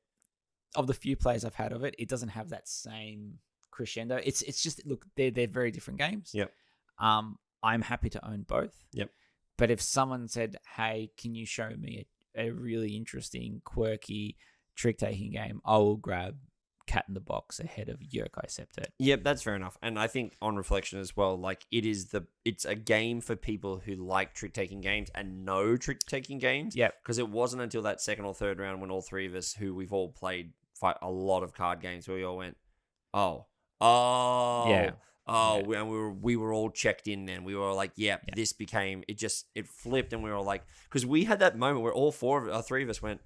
of the few plays I've had of it, it doesn't have that same crescendo. It's just, look, they're very different games. Yep. I'm happy to own both. Yep. But if someone said, hey, can you show me a really interesting, quirky trick-taking game, I will grab Cat in the Box ahead of Yokai Septet. Yep, that's fair enough. And I think on reflection as well, like it's a game for people who like trick-taking games and know trick-taking games. Yep. Because it wasn't until that second or third round when all three of us, who we've all played a lot of card games, where we all went, and we were all checked in then. We were like, this became, it flipped, and we were like, because we had that moment where all three of us went,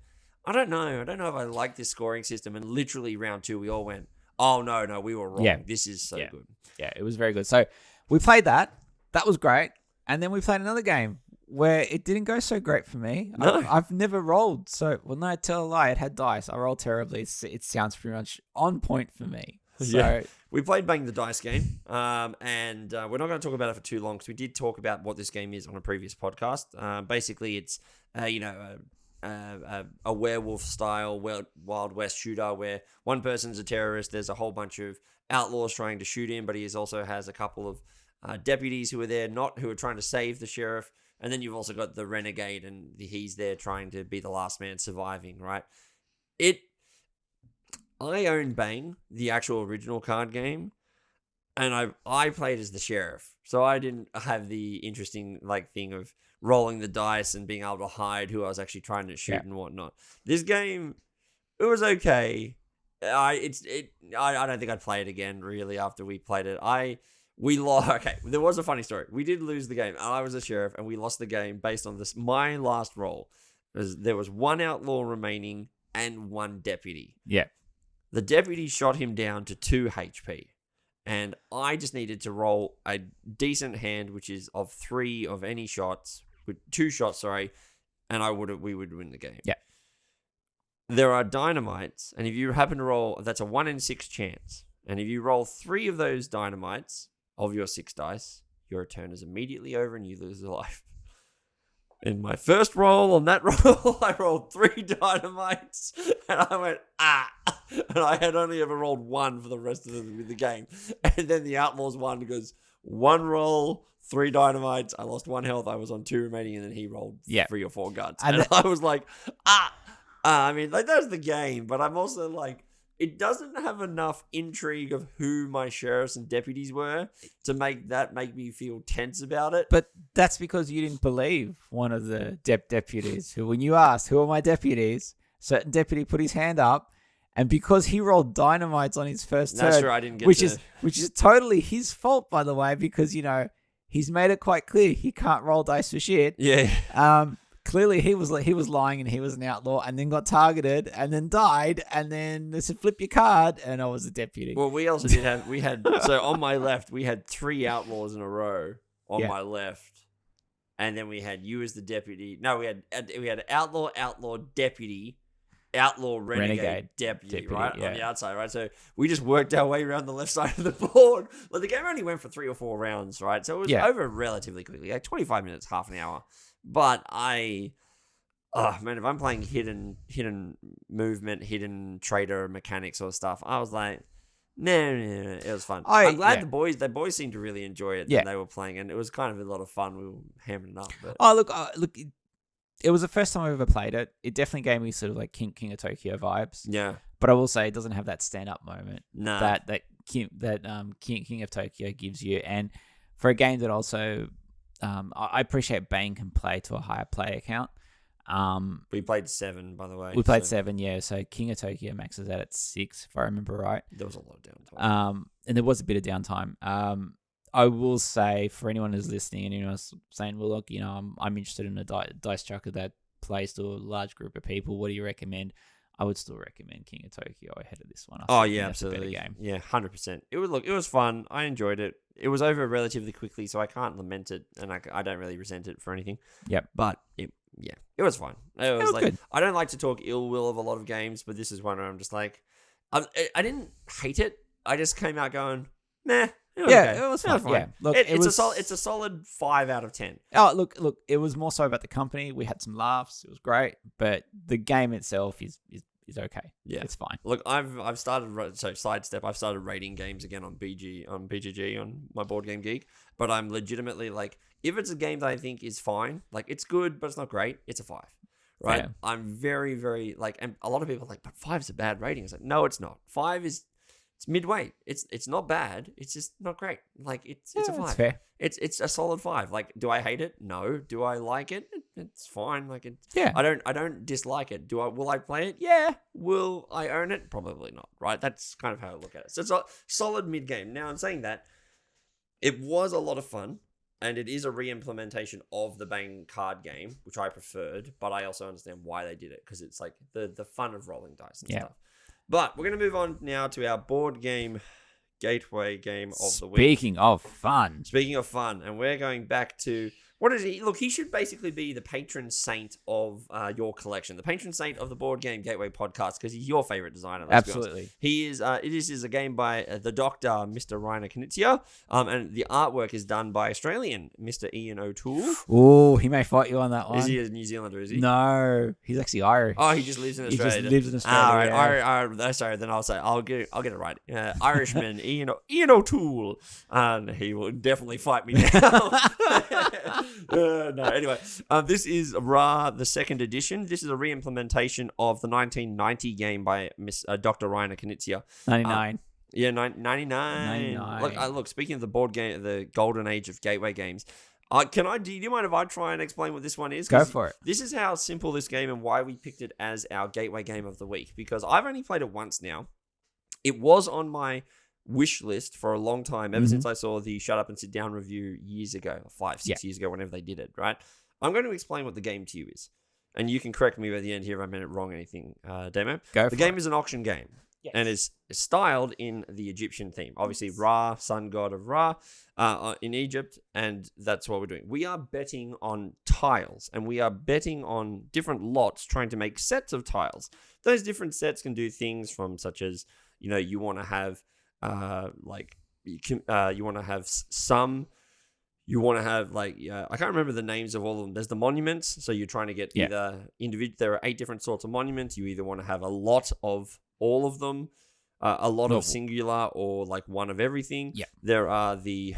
I don't know if I like this scoring system. And literally round 2, we all went, oh, no, we were wrong. Yeah. This is so good. Yeah, it was very good. So we played that. That was great. And then we played another game where it didn't go so great for me. No. I've never rolled. So, no, I tell a lie. It had dice. I rolled terribly. It sounds pretty much on point for me. So we played Bang the Dice game. And we're not going to talk about it for too long, because we did talk about what this game is on a previous podcast. Basically, it's, a werewolf-style Wild West shooter where one person's a terrorist. There's a whole bunch of outlaws trying to shoot him, but he also has a couple of deputies who are there, who are trying to save the sheriff. And then you've also got the renegade, and he's there trying to be the last man surviving, right? I own Bang, the actual original card game, and I played as the sheriff. So I didn't have the interesting thing of rolling the dice and being able to hide who I was actually trying to shoot and whatnot. This game, it was okay. I don't think I'd play it again, really, after we played it. We lost. Okay, there was a funny story. We did lose the game. I was a sheriff, and we lost the game based on this. My last roll, there was one outlaw remaining and one deputy. Yeah. The deputy shot him down to 2 HP. and I just needed to roll a decent hand, which is of 3 of any shots, with 2 shots, sorry, and we would win the game. Yeah. There are dynamites, and if you happen to roll, that's a 1 in 6 chance. And if you roll 3 of those dynamites of your 6 dice, your turn is immediately over and you lose a life. In my first roll on that roll, I rolled 3 dynamites, and I went, and I had only ever rolled 1 for the rest of the game. And then the Outlaws won because 1 roll, 3 dynamites, I lost 1 health, I was on 2 remaining, and then he rolled 3 or 4 guns. And I was like, I mean, like, that's the game, but I'm also like, it doesn't have enough intrigue of who my sheriffs and deputies were to make me feel tense about it. But that's because you didn't believe one of the deputies who, when you asked, who are my deputies, certain deputy put his hand up, and because he rolled dynamites on his first turn, that's right, I didn't get which is totally his fault, by the way, because, you know, he's made it quite clear he can't roll dice for shit. Yeah. Clearly, he was lying and he was an outlaw and then got targeted and then died and then they said, flip your card, and I was a deputy. Well, we also so on my left, we had 3 outlaws in a row on my left. And then we had you as the deputy. No, we had outlaw, deputy, outlaw, renegade, deputy, right? Yeah. On the outside, right? So we just worked our way around the left side of the board. Well, the game only went for 3 or 4 rounds, right? So it was over relatively quickly, like 25 minutes, half an hour. But man, if I'm playing hidden movement, hidden trader mechanics or stuff, I was like, no, it was fun. I'm glad the boys seemed to really enjoy it. Yeah. They were playing, and it was kind of a lot of fun. We were hammering it up. But. Look, it was the first time I ever played it. It definitely gave me sort of like King of Tokyo vibes. Yeah. But I will say it doesn't have that stand up moment that King of Tokyo gives you, and for a game that also. I appreciate Bane can play to a higher player count. We played 7, by the way. We played 7, yeah. So King of Tokyo maxes out at 6, if I remember right. There was a lot of downtime. And there was a bit of downtime. I will say, for anyone who's listening and anyone's saying, well, look, you know, I'm interested in a dice chucker that plays to a large group of people. What do you recommend? I would still recommend King of Tokyo ahead of this one. Absolutely. Game. Yeah, 100%. It was fun. I enjoyed it. It was over relatively quickly, so I can't lament it, and I don't really resent it for anything. Yep. But it was fun. It was like, good. I don't like to talk ill will of a lot of games, but this is one where I'm just like, I didn't hate it. I just came out going, meh. It was fun. Yeah. Look, it's a solid 5 out of 10. Oh, look, it was more so about the company. We had some laughs. It was great, but the game itself is okay. Yeah, it's fine. Look, I've started sidestep. I've started rating games again on BGG on my Board Game Geek, but I'm legitimately like, if it's a game that I think is fine, like it's good but it's not great, it's a 5. Right? Yeah. I'm very, very like, and a lot of people are like, but 5's a bad rating. It's like, no, it's not. 5 is. It's midway. It's not bad. It's just not great. Like it's a 5. It's fair. It's a solid 5. Like, do I hate it? No. Do I like it? It's fine. Like it. Yeah. I don't dislike it. Will I play it? Yeah. Will I own it? Probably not. Right. That's kind of how I look at it. So it's a solid mid game. Now, in saying that, it was a lot of fun, and it is a re-implementation of the Bang card game, which I preferred. But I also understand why they did it, because it's like the fun of rolling dice and stuff. But we're going to move on now to our board game gateway game of the week. Speaking of fun, and we're going back to... What is he? Look, he should basically be the patron saint of your collection, the patron saint of the Board Game Gateway podcast, because he's your favorite designer. Absolutely. He is. This is a game by the Doctor, Mr. Rainer Knizia, and the artwork is done by Australian Mr. Ian O'Toole. Oh, he may fight you on that one. Is he a New Zealander, is he? No, he's actually Irish. Oh, he just lives in Australia. He just lives in Australia. All right. Sorry, then I'll get it right. Irishman Ian O'Toole, and he will definitely fight me now. No, anyway, this is Ra, the second edition. This is a re-implementation of the 1990 game by Dr. Rainer Knizia. 99. 99. Look, speaking of the board game, the golden age of gateway games, do you mind if I try and explain what this one is? Go for it. This is how simple this game and why we picked it as our gateway game of the week, because I've only played it once now. It was on my wish list for a long time, ever since I saw the Shut Up and Sit Down review years ago, 5-6 years ago, whenever they did it, right? I'm going to explain what the game to you is, and you can correct me by the end here if I meant it wrong or anything, Damo. The game is an auction game. and is styled in the Egyptian theme. Obviously, Ra, sun god of Ra, in Egypt, and that's what we're doing. We are betting on tiles, and we are betting on different lots, trying to make sets of tiles. Those different sets can do things from such as, you want to have you want to have some. You want to have I can't remember the names of all of them. There's the monuments. So you're trying to get either individual. There are 8 different sorts of monuments. You either want to have a lot of all of them, a lot of singular, or like one of everything. Yeah. There are the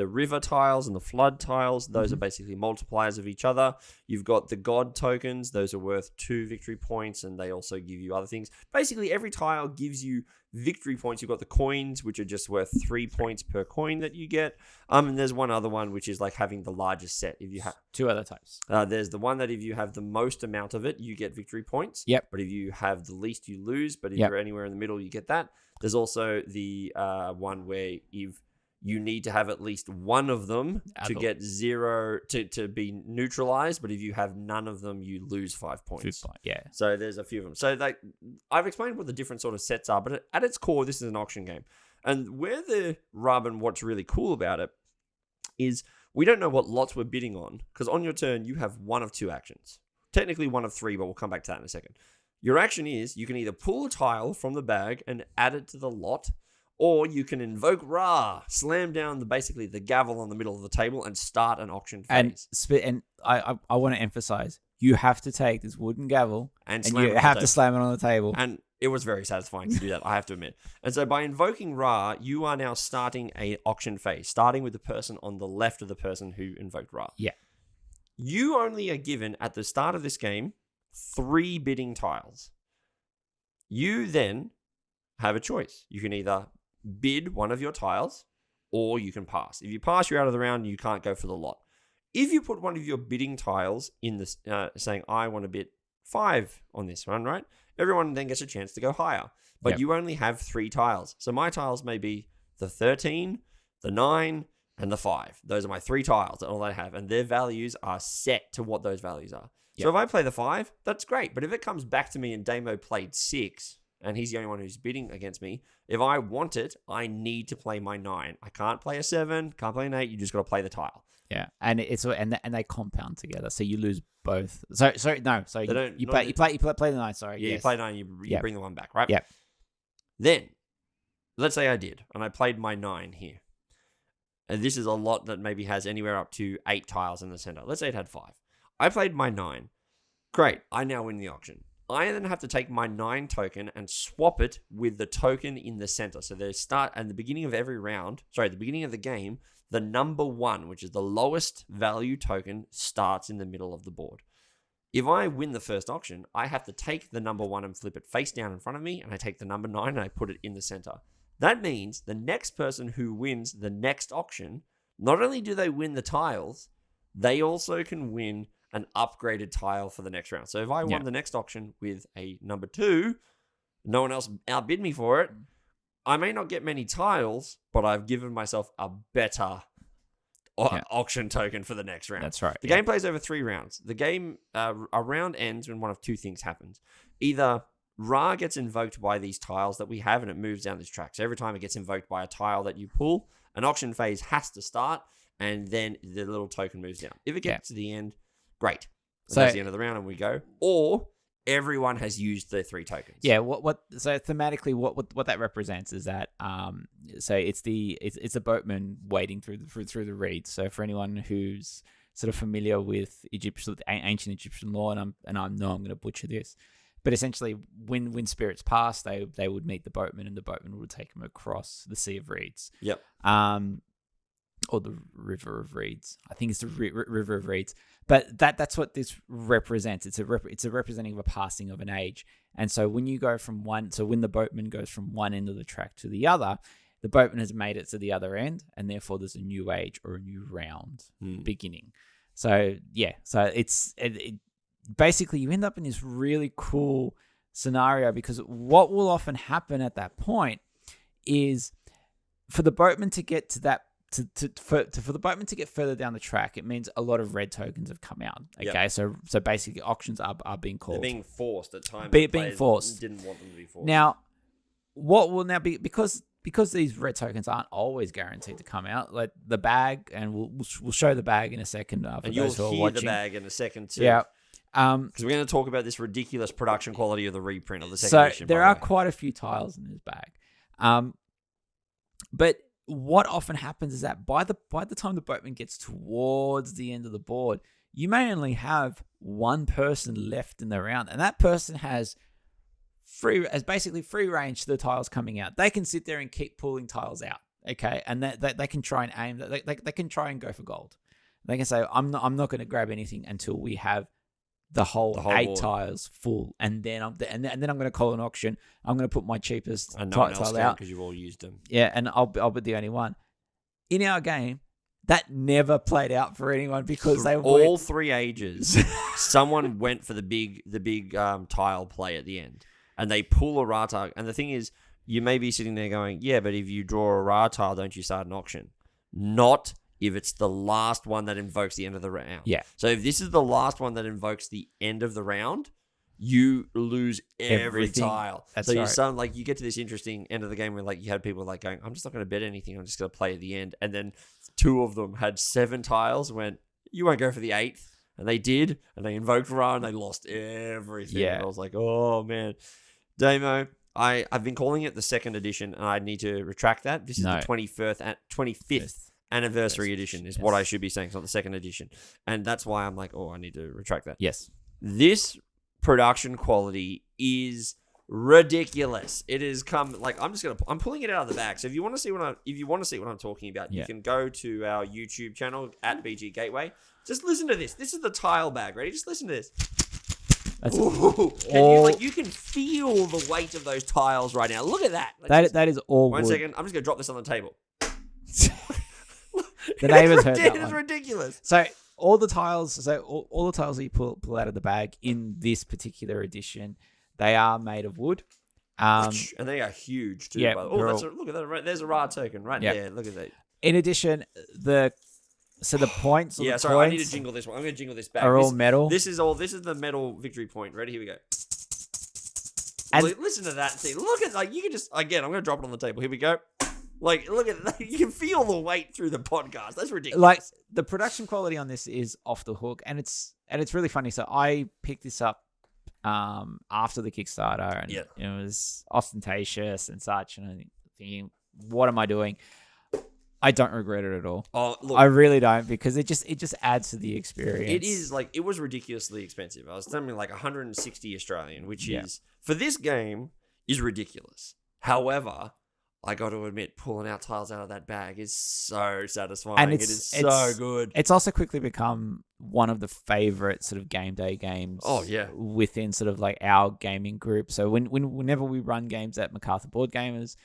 river tiles and the flood tiles. Those are basically multipliers of each other. You've got the god tokens. Those are worth 2 victory points, and they also give you other things. Basically, every tile gives you victory points. You've got the coins, which are just worth 3 points per coin that you get. And there's one other one, which is like having the largest set. If you have 2 other types. There's the one that if you have the most amount of it, you get victory points. Yep. But if you have the least, you lose. But if you're anywhere in the middle, you get that. There's also the one where you need to have at least one of them to get 0 to be neutralized. But if you have none of them, you lose 5 points. Yeah. So there's a few of them. So I've explained what the different sort of sets are, but at its core, this is an auction game. And where the rub and what's really cool about it is we don't know what lots we're bidding on, because on your turn, you have one of 2 actions. Technically one of 3, but we'll come back to that in a second. Your action is you can either pull a tile from the bag and add it to the lot, or you can invoke Ra, slam down basically the gavel on the middle of the table, and start an auction phase. And I want to emphasize, you have to take this wooden gavel and you have to slam it on the table. And it was very satisfying to do that, I have to admit. And so by invoking Ra, you are now starting a auction phase, starting with the person on the left of the person who invoked Ra. Yeah. You only are given, at the start of this game, 3 bidding tiles. You then have a choice. You can either bid one of your tiles, or you can pass. If you pass, you're out of the round, and you can't go for the lot. If you put one of your bidding tiles in this, saying, I want to bid 5 on this one, right? Everyone then gets a chance to go higher. But you only have 3 tiles. So my tiles may be the 13, the 9, and the 5. Those are my 3 tiles. That's all I have. And their values are set to what those values are. Yep. So if I play the 5, that's great. But if it comes back to me and Damo played 6, and he's the only one who's bidding against me, if I want it, I need to play my 9. I can't play a 7, can't play an 8. You just got to play the tile. Yeah, and they compound together, so you lose both. You play the 9. Sorry, you play 9. You bring the 1 back, right? Yeah. Then, let's say I did, and I played my 9 here. And this is a lot that maybe has anywhere up to 8 tiles in the center. Let's say it had 5. I played my 9. Great, I now win the auction. I then have to take my 9 token and swap it with the token in the center. So they start at the beginning of every round, the beginning of the game, the number 1, which is the lowest value token, starts in the middle of the board. If I win the first auction, I have to take the number 1 and flip it face down in front of me, and I take the number 9 and I put it in the center. That means the next person who wins the next auction, not only do they win the tiles, they also can win an upgraded tile for the next round. So if I won the next auction with a number 2, no one else outbid me for it, I may not get many tiles, but I've given myself a better auction token for the next round. That's right. The game plays over 3 rounds. The game, a round ends when one of 2 things happens. Either Ra gets invoked by these tiles that we have, and it moves down this track. So every time it gets invoked by a tile that you pull, an auction phase has to start, and then the little token moves down. If it gets to the end, great. So that's the end of the round, and we go. Or everyone has used their 3 tokens. Yeah. So thematically, what that represents is that so it's the boatman wading through the reeds. So for anyone who's sort of familiar with ancient Egyptian law, and I know I'm going to butcher this, but essentially when spirits pass, they would meet the boatman, and the boatman would take them across the sea of reeds. Yep. Or the river of reeds. I think it's the river of reeds. But that's what this represents. It's a representing of a passing of an age. And so when you go from when the boatman goes from one end of the track to the other, the boatman has made it to the other end, and therefore there's a new age or a new round beginning. So it's basically you end up in this really cool scenario, because what will often happen at that point is for the boatman to get to for the boatman to get further down the track, it means a lot of red tokens have come out. Okay, Yep. so basically auctions are being They're called. being forced at times. Being forced. Didn't want them to be forced. Now, what will now be because these red tokens aren't always guaranteed to come out, like the bag, and we'll show the bag in a second. For and those you'll who are hear watching. the bag in a second too. Yeah. Because we're going to talk about this ridiculous production quality of the reprint of the second So edition. there are quite a few tiles in this bag. But what often happens is that by the time the boatman gets towards the end of the board, you may only have one person left in the round, and that person has basically free range to the tiles coming out. They can sit there and keep pulling tiles out, okay, and they can try and aim. They can try and go for gold. They can say, I'm not going to grab anything until we have the whole 8 board. Tiles full, and then I'm going to call an auction. I'm going to put my cheapest and no one else tile can out because you've all used them. Yeah, and I'll be the only one in our game. That never played out for anyone because they all 3 ages. Someone went for the big tile play at the end, and they pull a Ratag. And the thing is, you may be sitting there going, "Yeah, but if you draw a Ratag, don't you start an auction?" Not if it's the last one that invokes the end of the round. Yeah. So if this is the last one that invokes the end of the round, you lose every Everything. tile. That's so right. you get to this interesting end of the game where like you had people like going, "I'm just not going to bet anything. I'm just going to play at the end." And then 2 of them had 7 tiles. Went, "You won't go for the 8th," and they did. And they invoked Ra, and they lost everything. Yeah. And I was like, "Oh man, Damo." I've been calling it the second edition, and I need to retract that. This is the 25th anniversary edition is what I should be saying. It's not the second edition. And that's why I'm like, I need to retract that. Yes. This production quality is ridiculous. It has come I'm pulling it out of the bag. So if you want to see what I'm talking about, you can go to our YouTube channel at BG Gateway. Just listen to this. This is the tile bag. Ready? Just listen to this. That's you can feel the weight of those tiles right now. Look at that. That is all One wood. second. I'm just going to drop this on the table. The neighbors heard that It is one. ridiculous. So all the tiles that you pull out of the bag in this particular edition, they are made of wood. And they are huge too. Yeah, By the way. Look at that. Right, there's a Ra token right there. Look at that. In addition, the points. Yeah, the sorry, I need coins to jingle this one. I'm going to jingle this back. are all metal. This is the metal victory point. Ready? Here we go. And listen to that. See, look at you can just again. I'm going to drop it on the table. Here we go. Look at that. You can feel the weight through the podcast. That's ridiculous. like the production quality on this is off the hook, and it's really funny. So I picked this up after the Kickstarter, and it was ostentatious and such, and I'm thinking, what am I doing? I don't regret it at all. Oh, look, I really don't, because it just adds to the experience. It is it was ridiculously expensive. I was something like 160 Australian, which is for this game is ridiculous. However, I got to admit, pulling out tiles out of that bag is so satisfying. And it is so good. It's also quickly become one of the favorite sort of game day games. Oh yeah, within sort of like our gaming group. So whenever we run games at MacArthur Board Gamers,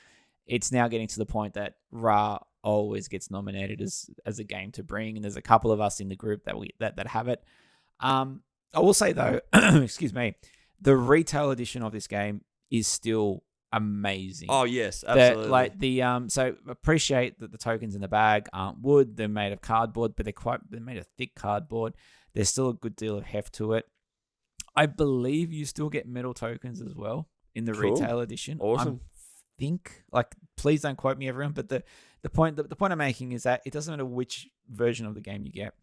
it's now getting to the point that Ra always gets nominated as a game to bring, and there's a couple of us in the group that have it. I will say though, excuse me, the retail edition of this game is still amazing. Oh yes, absolutely. So appreciate that the tokens in the bag aren't wood; they're made of cardboard, but they're made of thick cardboard. There's still a good deal of heft to it. I believe you still get metal tokens as well in the retail edition. Awesome. Please don't quote me, everyone, but the point I'm making is that it doesn't matter which version of the game you get.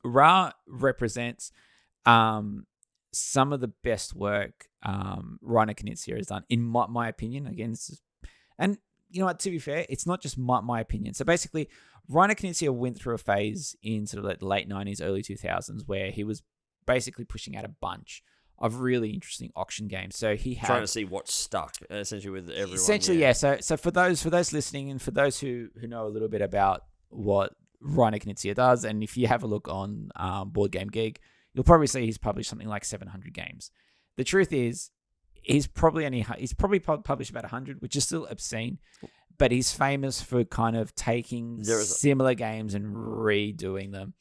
Ra represents some of the best work Reiner Knizia has done, in my opinion. Again, and you know what? To be fair, it's not just my opinion. So basically, Reiner Knizia went through a phase in sort of like the late 90s, early 2000s, where he was basically pushing out a bunch of really interesting auction games. So he had trying to see what stuck essentially with everyone. Essentially, yeah. So for those listening, and for those who know a little bit about what Reiner Knizia does, and if you have a look on Board Game Geek, you'll probably see he's published something like 700 games. The truth is, he's probably published about 100, which is still obscene. But he's famous for kind of taking similar games and redoing them.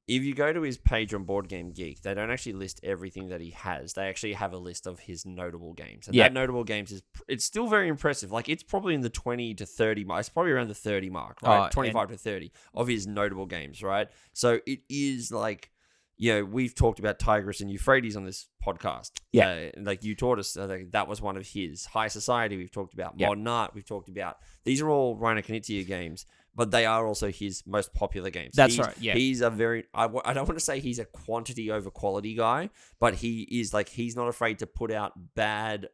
if you go to his page on Board Game Geek, they don't actually list everything that he has. They actually have a list of his notable games. And that notable games it's still very impressive. Like, it's probably in the 20 to 30 mark. It's probably around the 30 mark, right? 25 to 30 of his notable games, right? So it is like, we've talked about Tigris and Euphrates on this podcast. Yeah. Like, you taught us that was one of his. High Society, we've talked about. Modern Art, we've talked about. These are all Reiner Knizia games, but they are also his most popular games. That's right, yeah. He's a very... I don't want to say he's a quantity over quality guy, but he is like... He's not afraid to put out bad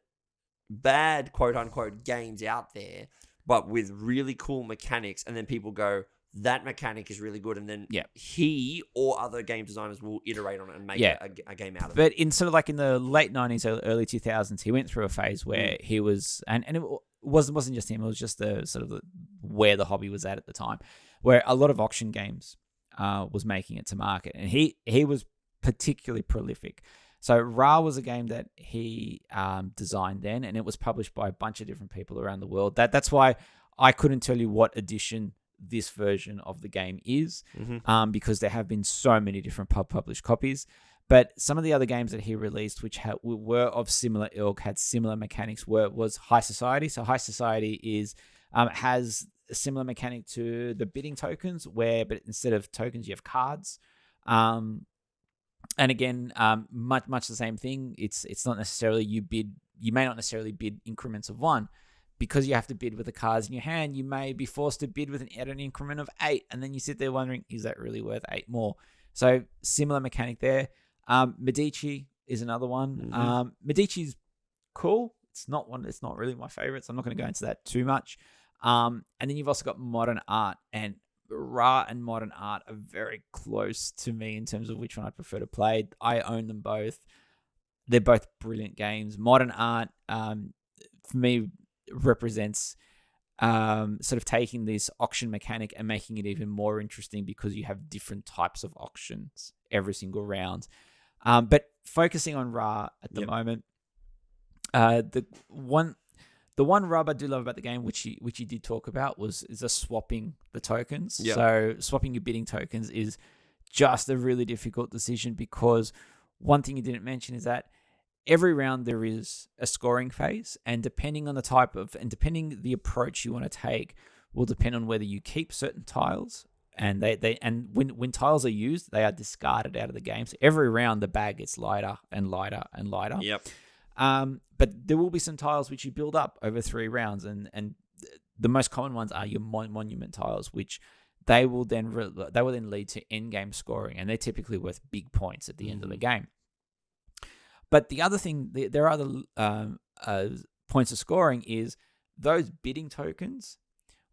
quote-unquote games out there, but with really cool mechanics, and then people go... That mechanic is really good, and then he or other game designers will iterate on it and make a game out of it. But in sort of like in the late 90s, early 2000s, he went through a phase where he was, and it wasn't just him, it was just the sort of where the hobby was at the time, where a lot of auction games was making it to market, and he was particularly prolific. So Ra was a game that he designed then, and it was published by a bunch of different people around the world. That's why I couldn't tell you what edition this version of the game is, because there have been so many different published copies. But some of the other games that he released, which were of similar ilk, had similar mechanics, was High Society. So High Society has a similar mechanic to the bidding tokens, but instead of tokens, you have cards. And again, much the same thing. It's not necessarily you may not necessarily bid increments of 1. Because you have to bid with the cards in your hand, you may be forced to bid at an increment of 8, and then you sit there wondering, is that really worth 8 more? So similar mechanic there. Medici is another one. Medici's cool. It's not really my favorite, so I'm not going to go into that too much. And then you've also got Modern Art, and Ra and Modern Art are very close to me in terms of which one I prefer to play. I own them both. They're both brilliant games. Modern Art, for me, represents sort of taking this auction mechanic and making it even more interesting because you have different types of auctions every single round. But focusing on Ra at the moment, the one rub I do love about the game, which he did talk about, is swapping the tokens. Yep. So swapping your bidding tokens is just a really difficult decision, because one thing you didn't mention is that every round there is a scoring phase, and depending on depending the approach you want to take will depend on whether you keep certain tiles, and when tiles are used, they are discarded out of the game. So every round the bag gets lighter and lighter and lighter. Yep. But there will be some tiles which you build up over 3 rounds, and the most common ones are your monument tiles, which they will then lead to end game scoring, and they're typically worth big points at the end of the game. But the other thing, there are other points of scoring, is those bidding tokens.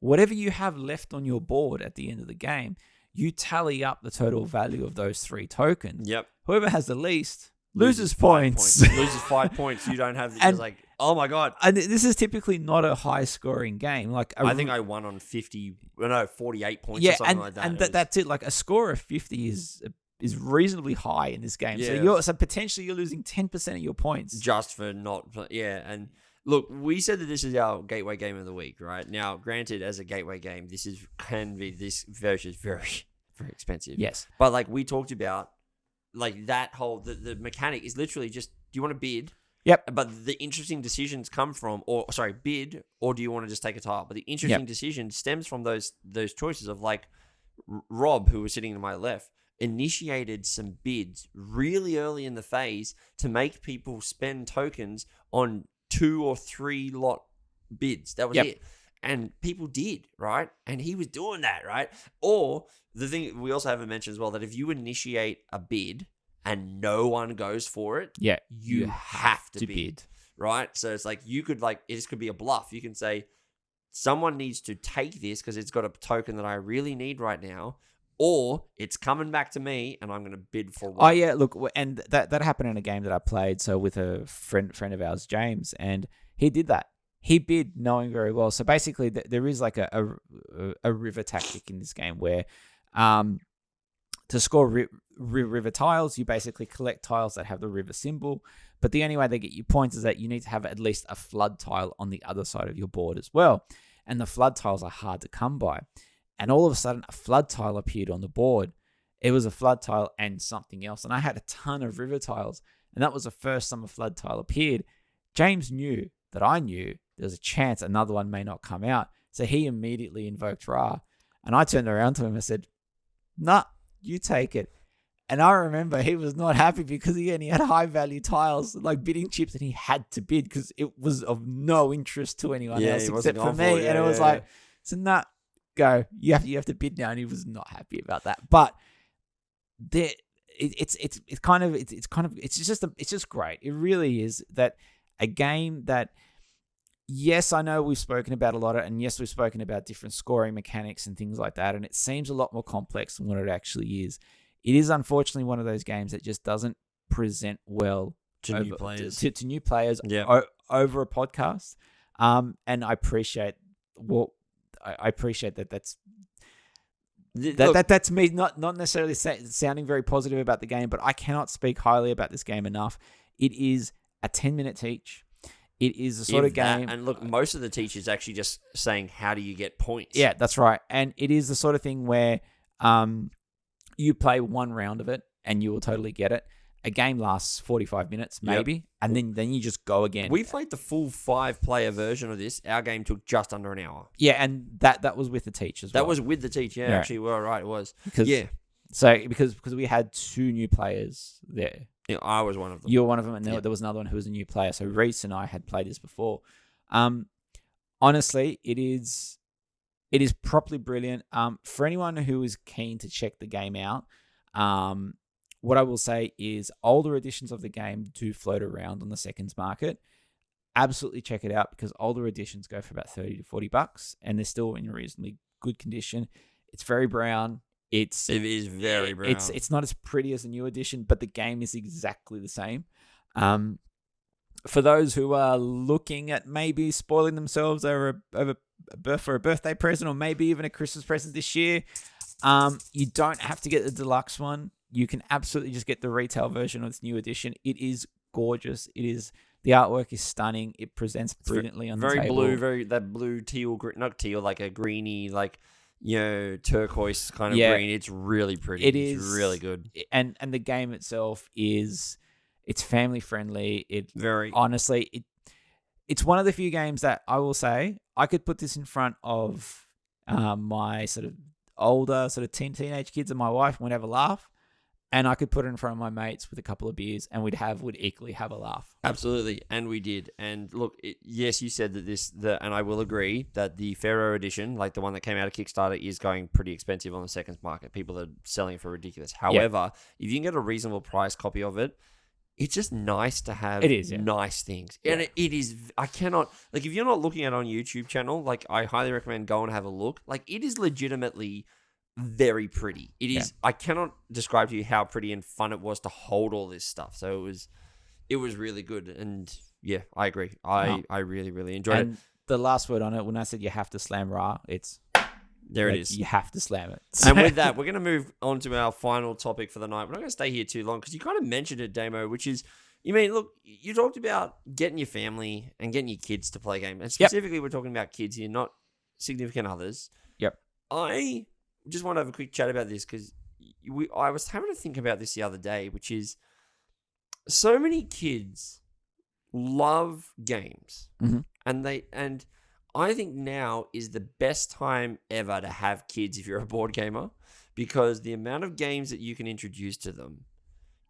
Whatever you have left on your board at the end of the game, you tally up the total value of those 3 tokens. Yep. Whoever has the least loses points. Loses 5 points. You don't have... It's like, oh my God. And this is typically not a high-scoring game. I think I won on 48 points or something like that. And that's it. Like, a score of 50 is reasonably high in this game. Yeah. So potentially you're losing 10% of your points. Just for not... Yeah, and... Look, we said that this is our gateway game of the week, right? Now, granted, as a gateway game, this version is very, very expensive. Yes. But like we talked about, like that whole, the mechanic is literally just, do you want to bid? Yep. But the interesting decisions come from, bid, or do you want to just take a tile? But the interesting decision stems from those choices of, like, Rob, who was sitting to my left, initiated some bids really early in the phase to make people spend tokens on 2 or 3 lot bids. That was it. And people did, right? And he was doing that, right? Or the thing we also haven't mentioned as well, that if you initiate a bid and no one goes for it, you have to bid, right? So it's like, you could, like, this could be a bluff. You can say, someone needs to take this because it's got a token that I really need right now, or it's coming back to me and I'm going to bid for one. Oh, yeah, look, and that happened in a game that I played, so with a friend of ours, James, and he did that. He bid knowing very well. So basically, there is like a river tactic in this game where to score river tiles, you basically collect tiles that have the river symbol, but the only way they get you points is that you need to have at least a flood tile on the other side of your board as well. And the flood tiles are hard to come by. And all of a sudden, a flood tile appeared on the board. It was a flood tile and something else. And I had a ton of river tiles. And that was the first time a flood tile appeared. James knew that I knew there was a chance another one may not come out. So he immediately invoked Ra. And I turned around to him and said, nah, you take it. And I remember he was not happy because he had high value tiles like bidding chips, and he had to bid because it was of no interest to anyone else except for me. And it was like, so nah, go. You have to bid now. And he was not happy about that. But it's just great. It really is that a game that, yes, I know we've spoken about a lot of, and yes, we've spoken about different scoring mechanics and things like that, and it seems a lot more complex than what it actually is. It is unfortunately one of those games that just doesn't present well to new players. To new players over a podcast. And I appreciate that. That's me not necessarily sounding very positive about the game, but I cannot speak highly about this game enough. It is a 10-minute teach. It is the sort of game... And look, most of the teachers actually just saying, how do you get points? Yeah, that's right. And it is the sort of thing where you play one round of it and you will totally get it. A game lasts 45 minutes, maybe, and then you just go again. We played the full 5-player version of this. Our game took just under an hour. Yeah, and that was with the teach as well. That was with the teach, yeah. Actually, well, right, it was. Because we had 2 new players there. Yeah, I was one of them. You were one of them, and there was another one who was a new player. So Reese and I had played this before. Honestly, it is properly brilliant. For anyone who is keen to check the game out, what I will say is older editions of the game do float around on the seconds market. Absolutely check it out because older editions go for about $30 to $40, and they're still in reasonably good condition. It's very brown. It is very brown. It's not as pretty as the new edition, but the game is exactly the same. For those who are looking at maybe spoiling themselves over for a birthday present or maybe even a Christmas present this year, you don't have to get the deluxe one. You can absolutely just get the retail version of this new edition. It is gorgeous. The artwork is stunning. It presents brilliantly on the table. Very blue, that blue teal, not teal, like a greeny, like, turquoise kind of green. It's really pretty. It's really good. And the game itself it's family friendly. Honestly, it's one of the few games that I will say I could put this in front of my sort of older sort of teenage kids and my wife, and we'd have a laugh. And I could put it in front of my mates with a couple of beers, and we'd equally have a laugh. Absolutely, and we did. And look, yes, you said that and I will agree that the Pharaoh edition, like the one that came out of Kickstarter, is going pretty expensive on the seconds market. People are selling it for ridiculous. However, if you can get a reasonable price copy of it, it's just nice to have nice things. And it is, I cannot, like, if you're not looking at it on YouTube channel, like, I highly recommend go and have a look. Like, it is legitimately very pretty. It is. I cannot describe to you how pretty and fun it was to hold all this stuff. So it was really good. And yeah, I agree. I really, really enjoyed it. The last word on it, when I said you have to slam Ra, it's there. It is. You have to slam it. And with that, we're going to move on to our final topic for the night. We're not going to stay here too long because you kind of mentioned it, Damo, which is, look, you talked about getting your family and getting your kids to play games. And specifically, we're talking about kids here, not significant others. Yep. I just want to have a quick chat about this because I was having to think about this the other day, which is so many kids love games, and I think now is the best time ever to have kids if you're a board gamer, because the amount of games that you can introduce to them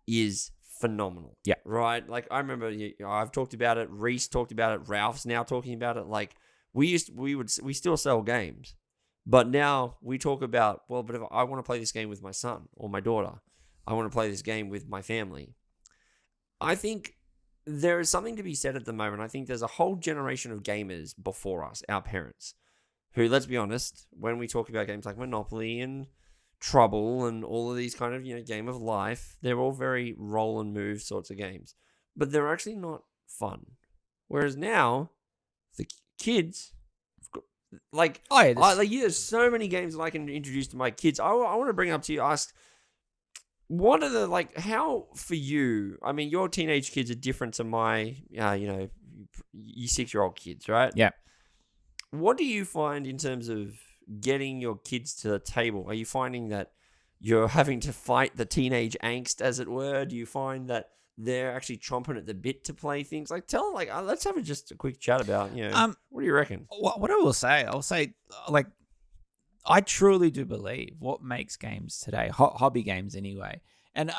is phenomenal. Yeah. Right? Like, I remember I've talked about it. Reese talked about it. Ralph's now talking about it. Like, we still sell games. But now we talk about, well, but if I want to play this game with my son or my daughter, I want to play this game with my family. I think there is something to be said at the moment. I think there's a whole generation of gamers before us, our parents, who, let's be honest, when we talk about games like Monopoly and Trouble and all of these kind of, Game of Life, they're all very roll and move sorts of games. But they're actually not fun. Whereas now, the kids... there's so many games that I can introduce to my kids. I want to bring up to you, ask, what are the, how for you, your teenage kids are different to my, you 6-year-old kids, right? Yeah. What do you find in terms of getting your kids to the table? Are you finding that you're having to fight the teenage angst, as it were? Do you find that they're actually chomping at the bit to play things? Like, let's have just a quick chat about, what do you reckon? What I'll say, like, I truly do believe what makes games today, hobby games anyway, and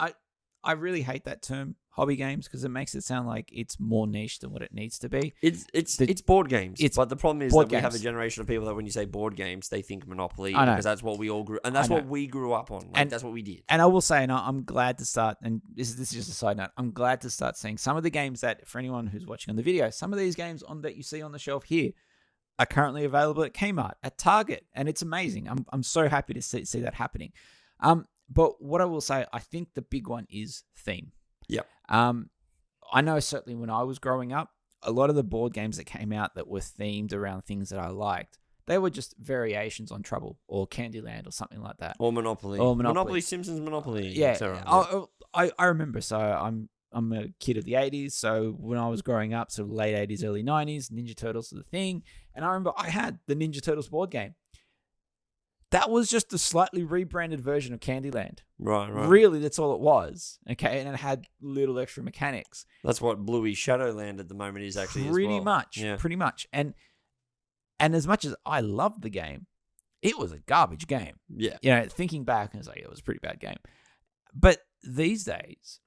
I really hate that term, hobby games, because it makes it sound like it's more niche than what it needs to be. It's board games. But the problem is that we have a games. generation of people that when you say board games, they think Monopoly, I know. because that's what we all grew, and that's what we grew up on. Like, that's what we did. And I will say, and I'm glad to start, and this is just a side note, I'm glad to start seeing some of the games that, for anyone who's watching on the video, some of these games that you see on the shelf here are currently available at Kmart, at Target, and it's amazing. I'm so happy to see that happening. But what I will say, I think the big one is theme. Yep. I know certainly when I was growing up, a lot of the board games that came out that were themed around things that I liked, they were just variations on Trouble or Candyland or something like that. Or Monopoly. Simpsons Monopoly. Yeah. I remember. So I'm a kid of the 80s. So when I was growing up, sort of late 80s, early 90s, Ninja Turtles was the thing. And I remember I had the Ninja Turtles board game. That was just a slightly rebranded version of Candyland. Right. Really, that's all it was. Okay, and it had little extra mechanics. That's what Bluey Shadowland at the moment is actually Pretty as well. Pretty much. And as much as I loved the game, it was a garbage game. Yeah. Thinking back, I was like, it was a pretty bad game. But these days,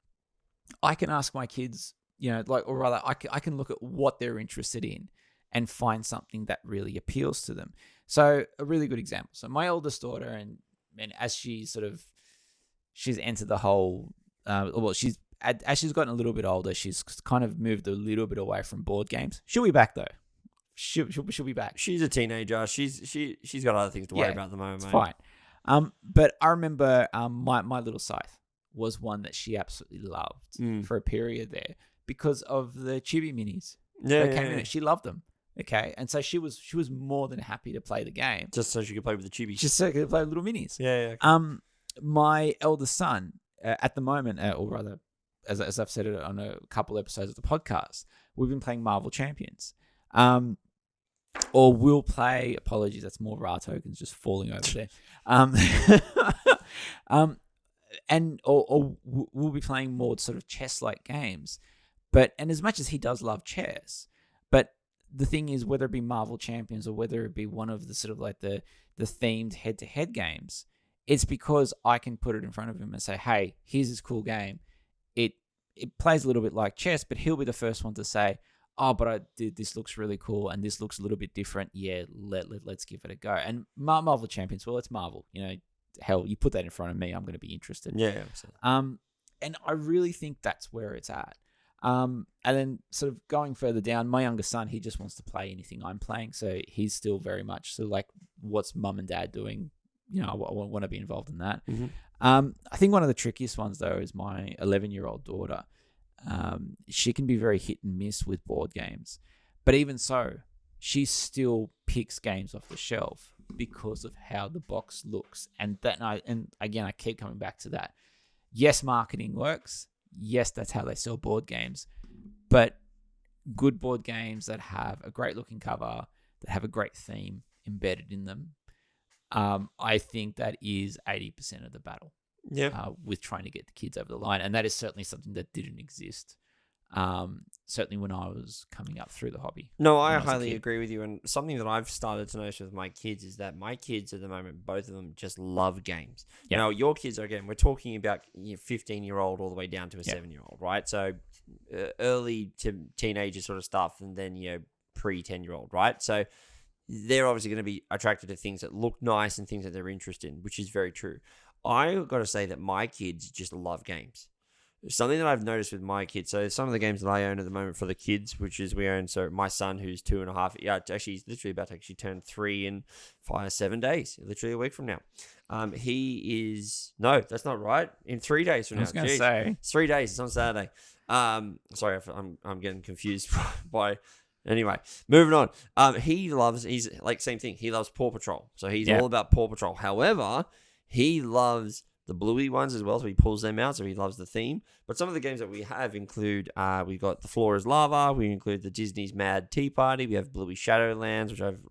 I can ask my kids, or rather, I can look at what they're interested in and find something that really appeals to them. So a really good example. So my oldest daughter, and as she's entered the whole, as she's gotten a little bit older, she's kind of moved a little bit away from board games. She'll be back though. She'll be back. She's a teenager. She's got other things to worry about at the moment. It's fine. But I remember my little Scythe was one that she absolutely loved for a period there because of the Chibi minis. Yeah. She loved them. Okay, and so she was more than happy to play the game, just so she could play with the Chibi. Just so she could play with little minis. Yeah. Okay. My eldest son, at the moment, or rather, as I've said it on a couple episodes of the podcast, we've been playing Marvel Champions. Or we'll play. Apologies, that's more Ra tokens just falling over there. Or we'll be playing more sort of chess-like games. And as much as he does love chess, but the thing is, whether it be Marvel Champions or whether it be one of the sort of like the themed head-to-head games, it's because I can put it in front of him and say, hey, here's this cool game. It plays a little bit like chess, but he'll be the first one to say, oh, but this looks really cool and this looks a little bit different. Yeah, let's give it a go. And Marvel Champions, well, it's Marvel. Hell, you put that in front of me, I'm going to be interested. Yeah, absolutely. And I really think that's where it's at. And then sort of going further down, my younger son, he just wants to play anything I'm playing. So he's still very much so like, what's mum and dad doing? I want to be involved in that. Mm-hmm. I think one of the trickiest ones, though, is my 11-year-old daughter. She can be very hit and miss with board games. But even so, she still picks games off the shelf because of how the box looks. And again, I keep coming back to that. Yes, marketing works. Yes, that's how they sell board games. But good board games that have a great looking cover, that have a great theme embedded in them, I think that is 80% of the battle. Yeah. With trying to get the kids over the line. And that is certainly something that didn't exist. Certainly when I was coming up through the hobby. No, I highly agree with you. And something that I've started to notice with my kids is that my kids at the moment, both of them just love games. Yep. Now, your kids, again, we're talking about 15-year-old all the way down to a 7-year-old, right? So early to teenager sort of stuff, and then, pre-10-year-old, right? So they're obviously going to be attracted to things that look nice and things that they're interested in, which is very true. I've got to say that my kids just love games. Something that I've noticed with my kids, so some of the games that I own at the moment for the kids, which is we own, so my son who's 2.5, actually he's literally about to actually turn 3 in 7 days, literally a week from now. That's not right. In 3 days from now. I was going to say. It's 3 days, it's on Saturday. Sorry, I'm getting confused by... Anyway, moving on. He's like same thing. He loves Paw Patrol. So he's all about Paw Patrol. However, he loves the Bluey ones as well, so he pulls them out, so he loves the theme. But some of the games that we have include, we've got The Floor is Lava, we include the Disney's Mad Tea Party, we have Bluey Shadowlands, which I've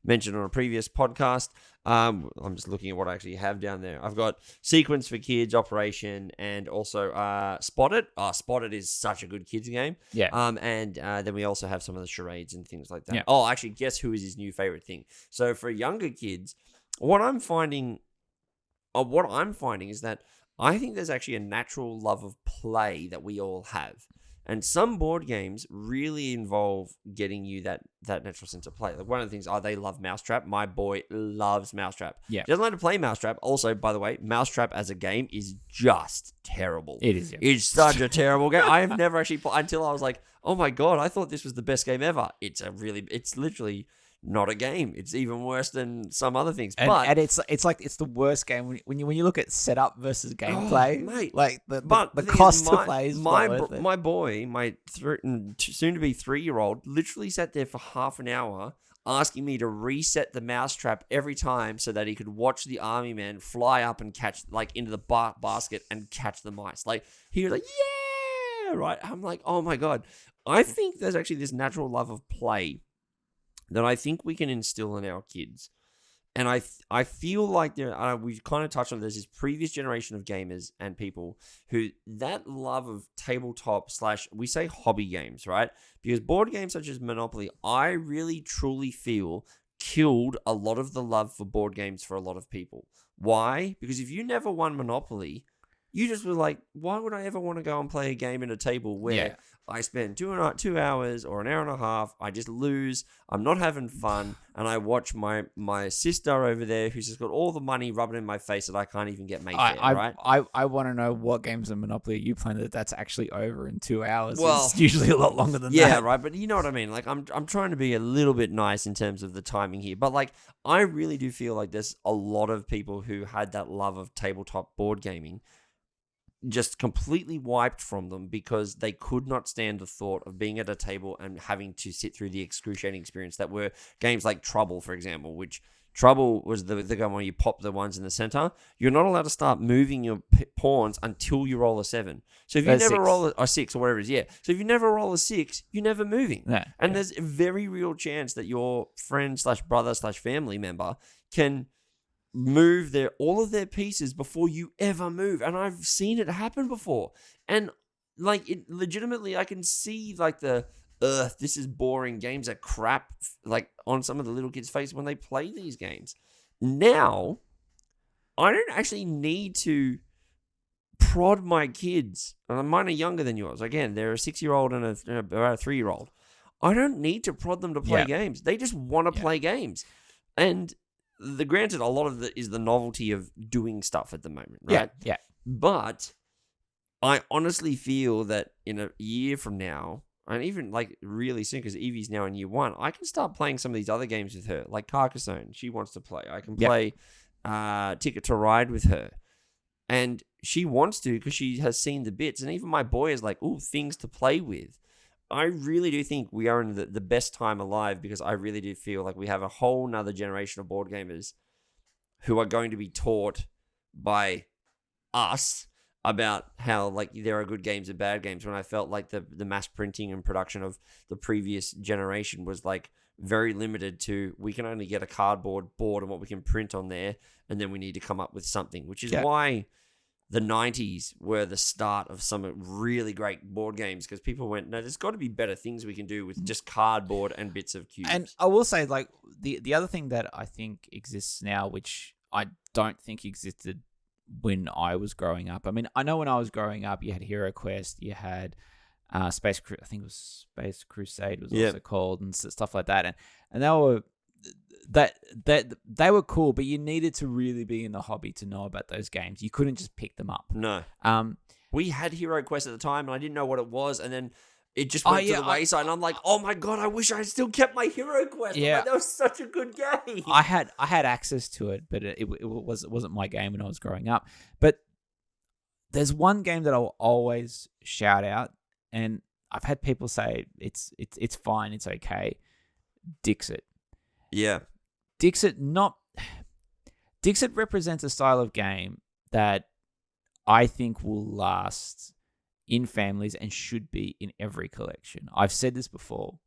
mentioned on a previous podcast. I'm just looking at what I actually have down there. I've got Sequence for Kids, Operation, and also Spotted. Spotted is such a good kids game. Yeah. And then we also have some of the charades and things like that. Yeah. Oh, actually, guess who is his new favorite thing? So for younger kids, what I'm finding is that I think there's actually a natural love of play that we all have. And some board games really involve getting you that natural sense of play. Like one of the things, they love Mousetrap. My boy loves Mousetrap. Yeah. He doesn't like to play Mousetrap. Also, by the way, Mousetrap as a game is just terrible. It is. Yeah. It's such a terrible game. I have never actually played until I was like, oh my God, I thought this was the best game ever. It's literally not a game. It's even worse than some other things. And it's the worst game when you look at setup versus gameplay. Mate. Like the cost to play is not worth it. My boy, my soon to be 3-year-old, literally sat there for half an hour asking me to reset the Mousetrap every time so that he could watch the army man fly up and catch into the basket and catch the mice. Like he was like, yeah, right. I'm like, oh my God. I think there's actually this natural love of play that I think we can instill in our kids. And I feel like we kind of touched on there's this previous generation of gamers and people who that love of tabletop / we say hobby games, right? Because board games such as Monopoly, I really truly feel killed a lot of the love for board games for a lot of people. Why? Because if you never won Monopoly, you just were like, why would I ever want to go and play a game at a table where I spend 2 hours or an hour and a half, I just lose, I'm not having fun, and I watch my sister over there who's just got all the money rubbing in my face that I can't even get Mayfair, right? I want to know what games of Monopoly are you playing that's actually over in 2 hours. Well, it's usually a lot longer than that. Yeah, right, but you know what I mean? Like, I'm trying to be a little bit nice in terms of the timing here, but like, I really do feel like there's a lot of people who had that love of tabletop board gaming just completely wiped from them because they could not stand the thought of being at a table and having to sit through the excruciating experience that were games like Trouble, for example, which Trouble was the game where you pop the ones in the center. You're not allowed to start moving your pawns until you roll a 7. So if you never roll a 6 or whatever it is, yeah. So if you never roll a 6, you're never moving. And there's a very real chance that your friend / brother / family member can move all of their pieces before you ever move. And I've seen it happen before. And like it legitimately, I can see like this is boring, games are crap, like on some of the little kids' face when they play these games. Now, I don't actually need to prod my kids. And mine are younger than yours. Again, they're a 6-year-old and a 3-year-old. I don't need to prod them to play games. They just want to play games. And granted, a lot of it is the novelty of doing stuff at the moment, right? Yeah. But I honestly feel that in a year from now, and even like really soon, because Evie's now in year 1, I can start playing some of these other games with her, like Carcassonne. She wants to play. I can play Ticket to Ride with her. And she wants to because she has seen the bits. And even my boy is like, ooh, things to play with. I really do think we are in the best time alive because I really do feel like we have a whole nother generation of board gamers who are going to be taught by us about how like there are good games and bad games, when I felt like the mass printing and production of the previous generation was like very limited to we can only get a cardboard board and what we can print on there, and then we need to come up with something, which is why the 90s were the start of some really great board games, because people went, no, there's got to be better things we can do with just cardboard and bits of cubes. And I will say, like, the other thing that I think exists now, which I don't think existed when I was growing up. I mean, I know when I was growing up, you had Hero Quest, you had I think it was Space Crusade was also called, and stuff like that. And they were... That they were cool, but you needed to really be in the hobby to know about those games. You couldn't just pick them up. No. We had Hero Quest at the time, and I didn't know what it was, and then it just went to the wayside, and I'm like, oh my God, I wish I still kept my Hero Quest. Yeah. Like, that was such a good game. I had access to it, but it wasn't my game when I was growing up. But there's one game that I'll always shout out, and I've had people say it's fine, it's okay. Dixit. Yeah. Dixit represents a style of game that I think will last in families and should be in every collection. I've said this before.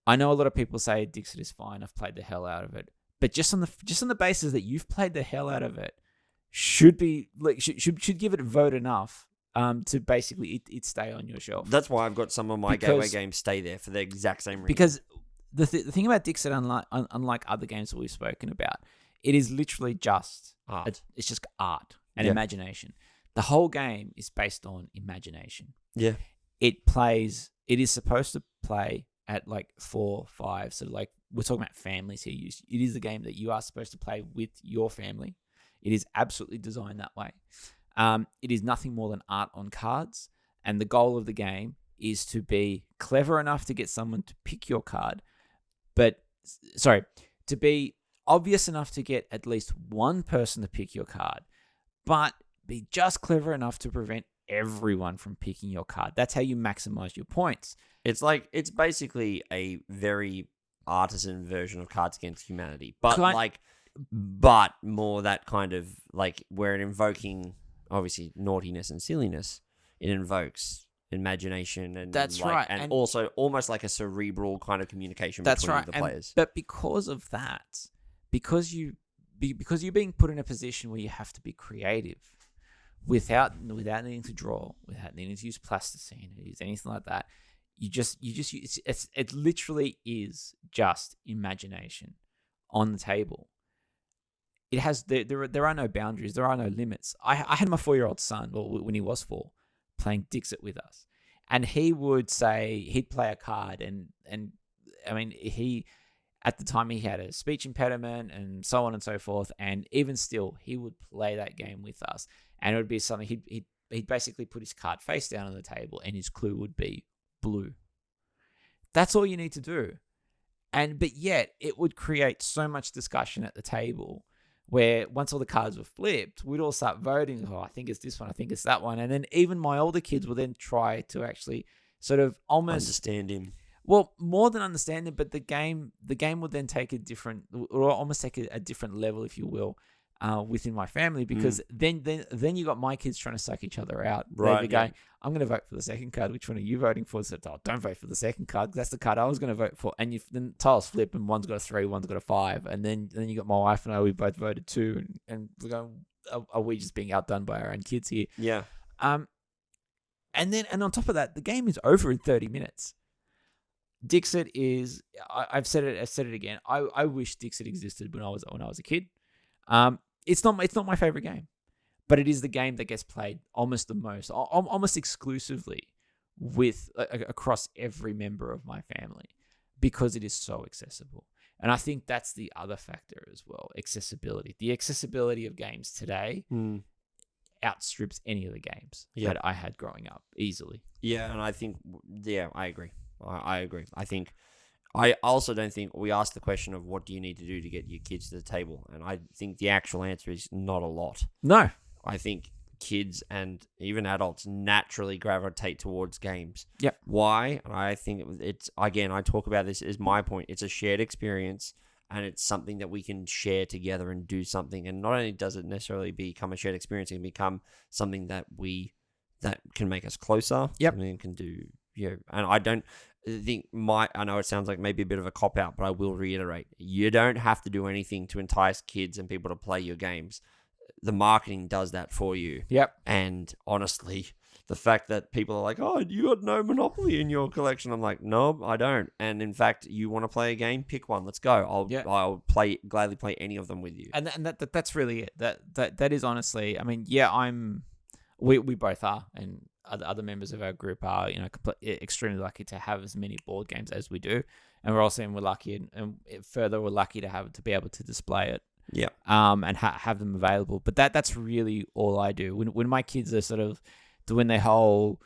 I know a lot of people say Dixit is fine. I've played the hell out of it. but just on the basis that you've played the hell out of it, should be like should give it a vote enough to basically it stay on your shelf. That's why I've got some of my gateway games stay there for the exact same reason. Because the thing about Dixit, unlike other games that we've spoken about, it is literally just art. It's just art and imagination. The whole game is based on imagination. Yeah. It is supposed to play at like 4, 5. So like we're talking about families here. It is a game that you are supposed to play with your family. It is absolutely designed that way. It is nothing more than art on cards. And the goal of the game is to be clever enough to get someone to pick your card, to be obvious enough to get at least one person to pick your card, but be just clever enough to prevent everyone from picking your card. That's how you maximize your points. It's basically a very artisan version of Cards Against Humanity, but but more that kind of like where it invoking obviously naughtiness and silliness. It invokes imagination and that's right, and also almost like a cerebral kind of communication that's between right. the players. But because of that, because you're being put in a position where you have to be creative without needing to draw, without needing to use plasticine or use anything like that, it literally is just imagination on the table. It has there are no boundaries, there are no limits. I had my 4-year-old son, when he was 4, playing Dixit with us, and he would say he'd play a card, and I mean he at the time he had a speech impediment and so on and so forth, and even still he would play that game with us, and it would be something he'd basically put his card face down on the table, and his clue would be blue. That's all you need to do, but yet it would create so much discussion at the table. Where once all the cards were flipped, we'd all start voting. Oh, I think it's this one. I think it's that one. And then even my older kids will then try to actually sort of almost understand him. Well, more than understand him, but the game would then take a different level, if you will, within my family, because then you got my kids trying to suck each other out. Right. They'd be going, I'm going to vote for the second card. Which one are you voting for? So, don't vote for the second card. That's the card I was going to vote for. And then tiles flip, and one's got a 3, one's got a 5. And then you got my wife and I, we both voted 2. And we're going, are we just being outdone by our own kids here? Yeah. And on top of that, the game is over in 30 minutes. Dixit is, I've said it again. I wish Dixit existed when I was a kid. It's not my favorite game, but it is the game that gets played almost the most, almost exclusively with across every member of my family, because it is so accessible. And I think that's the other factor as well, accessibility. The accessibility of games today outstrips any of the games that I had growing up easily. Yeah, and I think, I agree. I agree. I also don't think we asked the question of what do you need to do to get your kids to the table, and I think the actual answer is not a lot. No. I think kids and even adults naturally gravitate towards games. Yep. Why? And I think it's, again, I talk about this as my point. It's a shared experience, and it's something that we can share together and do something. And not only does it necessarily become a shared experience, it can become something that can make us closer. Yep. Something that can do, and I don't think I know it sounds like maybe a bit of a cop-out, but I will reiterate, you don't have to do anything to entice kids and people to play your games. The marketing does that for you. Yep. And honestly, the fact that people are like, oh, you got no Monopoly in your collection. I'm like, no, I don't. And in fact, you want to play a game? Pick one. Let's go. I'll gladly play any of them with you. And that's really it. That is honestly, I mean, yeah, we both are, and other members of our group are, extremely lucky to have as many board games as we do. And we're also, we're lucky, and further, we're lucky to be able to display it. Yeah. And have them available. But that's really all I do. When my kids are sort of doing their whole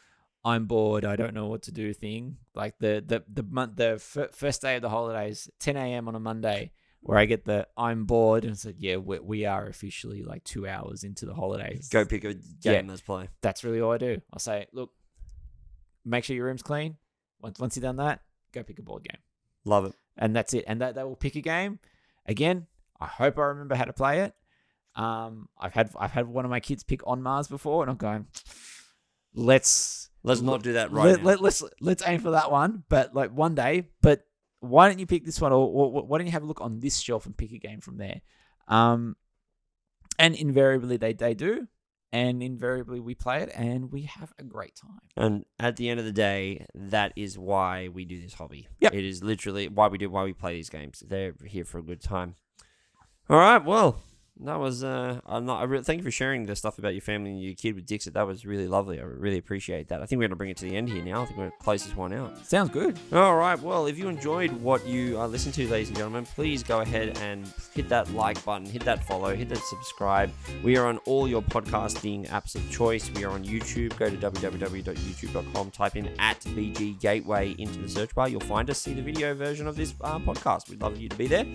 I'm bored, I don't know what to do thing, like the first day of the holidays, 10 a.m. on a Monday, where I get the I'm bored, and it's like, yeah, we are officially like 2 hours into the holidays. Go pick a game, let's play. That's really all I do. I'll say, look, make sure your room's clean. Once you've done that, go pick a board game. Love it. And that's it. And they will pick a game. Again, I hope I remember how to play it. I've had one of my kids pick On Mars before, and I'm going, let's not do that right now. Let's aim for that one, but like one day. But why don't you pick this one, or why don't you have a look on this shelf and pick a game from there? And invariably they do, and invariably we play it and we have a great time. And at the end of the day, that is why we do this hobby. Yep. It is literally why we play these games. They're here for a good time. All right, well, that was thank you for sharing the stuff about your family and your kid with Dixit. That was really lovely. I really appreciate that. I think we're going to bring it to the end here now. I think we're going to close this one out. Sounds good. All right. Well, if you enjoyed what you listened to, ladies and gentlemen, please go ahead and hit that like button, hit that follow, hit that subscribe. We are on all your podcasting apps of choice. We are on YouTube. Go to www.youtube.com, type in @BG Gateway into the search bar. You'll find us, see the video version of this podcast. We'd love you to be there.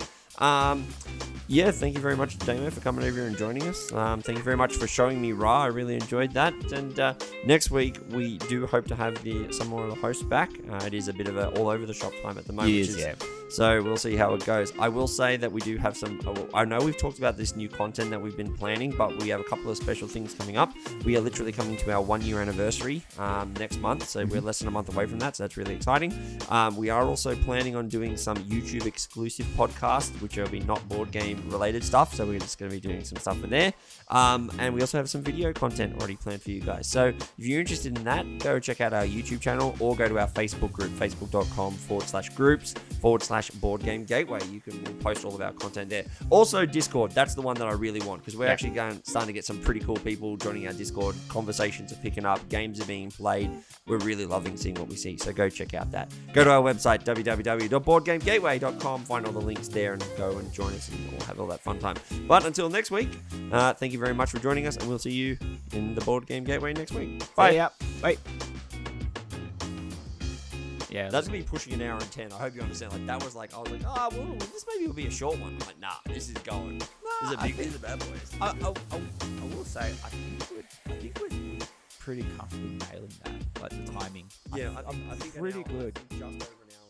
Yeah, thank you very much, Damo, for coming over here and joining us. Thank you very much for showing me Ra. I really enjoyed that. And next week, we do hope to have some more of the hosts back. It is a bit of a all over the shop time at the moment. Yeah. So we'll see how it goes. I will say that we do have some... I know we've talked about this new content that we've been planning, but we have a couple of special things coming up. We are literally coming to our 1-year anniversary next month, so we're less than a month away from that, so that's really exciting. We are also planning on doing some YouTube exclusive podcasts, which will be not board game related stuff, so we're just going to be doing some stuff in there. And we also have some video content already planned for you guys. So if you're interested in that, go check out our YouTube channel or go to our Facebook group, facebook.com/groups/Board Game Gateway. We'll post all of our content there. Also, Discord. That's the one that I really want, because we're actually starting to get some pretty cool people joining our Discord. Conversations are picking up. Games are being played. We're really loving seeing what we see. So go check out that. Go to our website, www.boardgamegateway.com. Find all the links there and go and join us, and we'll have all that fun time. But until next week, thank you very much for joining us, and we'll see you in the Board Game Gateway next week. Bye. Yeah. Bye. Yeah, that's gonna be pushing an hour and 10. I hope you understand. Like that was like I was like, oh, well, this maybe will be a short one. I'm like, nah, this is going. This is a big. This is a bad boys. I will say, I think we're pretty comfortable nailing that, like the timing. Yeah, I think pretty good. Just over an hour.